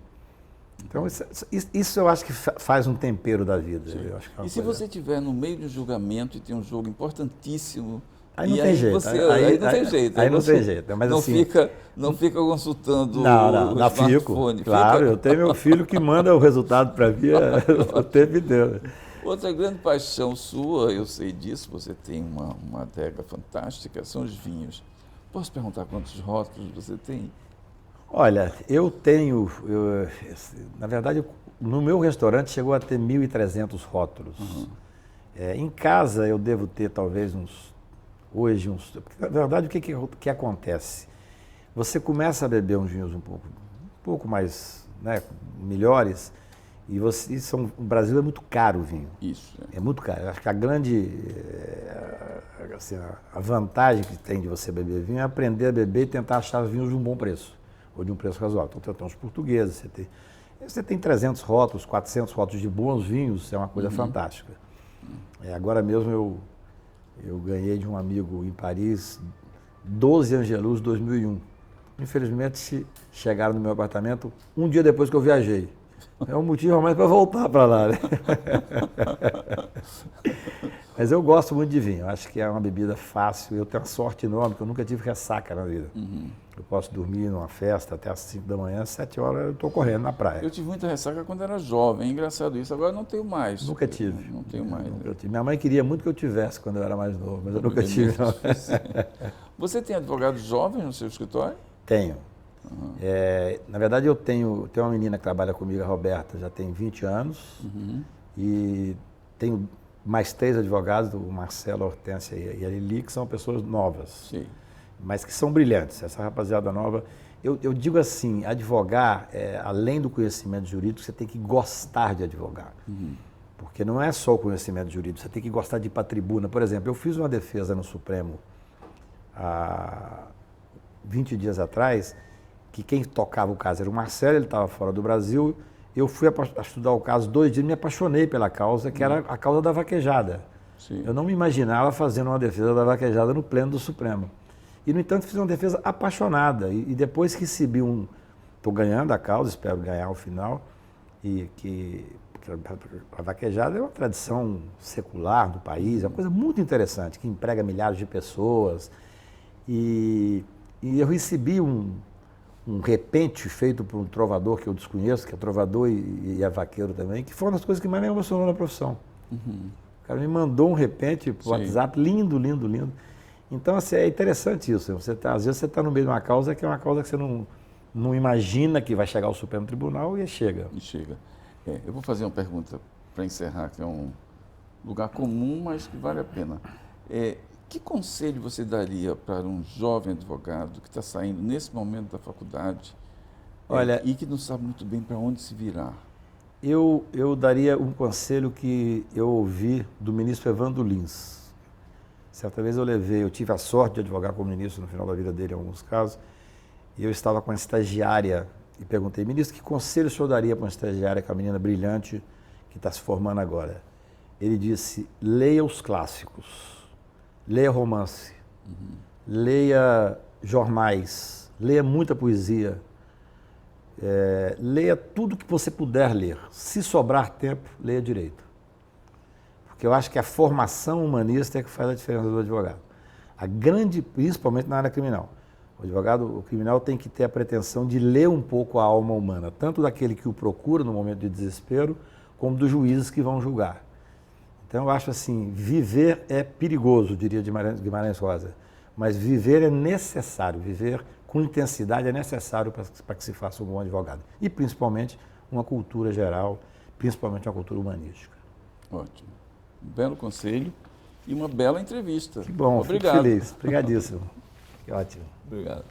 Então, isso eu acho que faz um tempero da vida. Eu acho que é uma E se coisa... você estiver no meio de um julgamento e tem um jogo importantíssimo, Aí não tem jeito. Aí não tem jeito. Aí não tem jeito. Mas, não, assim, não fica consultando o não, smartphone. fico. Claro, eu tenho meu filho que manda o resultado para mim o tempo inteiro. Outra grande paixão sua, eu sei disso, você tem uma adega fantástica, são os vinhos. Posso perguntar quantos rótulos você tem? Olha, eu tenho, na verdade, no meu restaurante chegou a ter 1.300 rótulos. Uhum. Em casa eu devo ter talvez hoje uns... Na verdade, o que acontece? Você começa a beber uns vinhos um pouco mais, né, melhores, e o Brasil é muito caro o vinho. Isso. É muito caro. Eu acho que a grande, assim, a vantagem que tem de você beber vinho é aprender a beber e tentar achar vinhos de um bom preço, ou de um preço razoável. Então, tem os portugueses, você tem 300 rótulos, 400 rótulos de bons vinhos, é uma coisa fantástica. Agora mesmo eu ganhei de um amigo em Paris 12 Angelus 2001. Infelizmente, chegaram no meu apartamento um dia depois que eu viajei. É um motivo a mais para voltar para lá, né? Mas eu gosto muito de vinho. Eu acho que é uma bebida fácil. Eu tenho uma sorte enorme, que eu nunca tive ressaca na vida. Eu posso dormir numa festa até às 5 da manhã, às 7 horas eu estou correndo na praia. Eu tive muita ressaca quando era jovem, é engraçado isso. Agora não tenho mais. Nunca tive. Não tenho mais. Nunca tive. Minha mãe queria muito que eu tivesse quando eu era mais novo, mas eu nunca tive. Não. Você tem advogados jovens no seu escritório? Tenho. Na verdade, eu tenho uma menina que trabalha comigo, a Roberta, já tem 20 anos. E tenho mais 3 advogados, o Marcelo, a Hortência e a Lili, que são pessoas novas. Sim. Mas que são brilhantes. Essa rapaziada nova... Eu digo assim, advogar, além do conhecimento jurídico, você tem que gostar de advogar. Porque não é só o conhecimento jurídico, você tem que gostar de ir para a tribuna. Por exemplo, eu fiz uma defesa no Supremo há 20 dias atrás, que quem tocava o caso era o Marcelo, ele estava fora do Brasil. Eu fui a estudar o caso 2 dias e me apaixonei pela causa, que era a causa da vaquejada. Sim. Eu não me imaginava fazendo uma defesa da vaquejada no pleno do Supremo. E, no entanto, fiz uma defesa apaixonada. E depois que recebi estou ganhando a causa, espero ganhar ao final, porque a vaquejada é uma tradição secular do país, é uma coisa muito interessante, que emprega milhares de pessoas. E eu recebi um repente feito por um trovador que eu desconheço, que é trovador e é vaqueiro também, que foi uma das coisas que mais me emocionou na profissão. O cara me mandou um repente por WhatsApp, lindo, lindo, lindo. Então, assim, é interessante isso. Às vezes você está no meio de uma causa que é uma causa que você não imagina que vai chegar ao Supremo Tribunal e chega. E chega. Eu vou fazer uma pergunta para encerrar, que é um lugar comum, mas que vale a pena. Que conselho você daria para um jovem advogado que está saindo nesse momento da faculdade e que não sabe muito bem para onde se virar? Eu daria um conselho que eu ouvi do ministro Evandro Lins. Certa vez eu tive a sorte de advogar com o ministro no final da vida dele em alguns casos, e eu estava com uma estagiária e perguntei, ministro, que conselho o senhor daria para uma estagiária, com a menina brilhante que está se formando agora? Ele disse, leia os clássicos. Leia romance, leia jornais, leia muita poesia, leia tudo que você puder ler. Se sobrar tempo, leia direito. Porque eu acho que a formação humanista é que faz a diferença do advogado. Principalmente na área criminal. O criminal tem que ter a pretensão de ler um pouco a alma humana, tanto daquele que o procura no momento de desespero, como dos juízes que vão julgar. Então, eu acho assim, viver é perigoso, diria Guimarães Rosa, mas viver é necessário, viver com intensidade é necessário para que se faça um bom advogado. E, principalmente, uma cultura geral, principalmente uma cultura humanística. Ótimo. Um belo conselho e uma bela entrevista. Que bom, obrigado. Fico feliz. Obrigadíssimo. Que ótimo. Obrigado.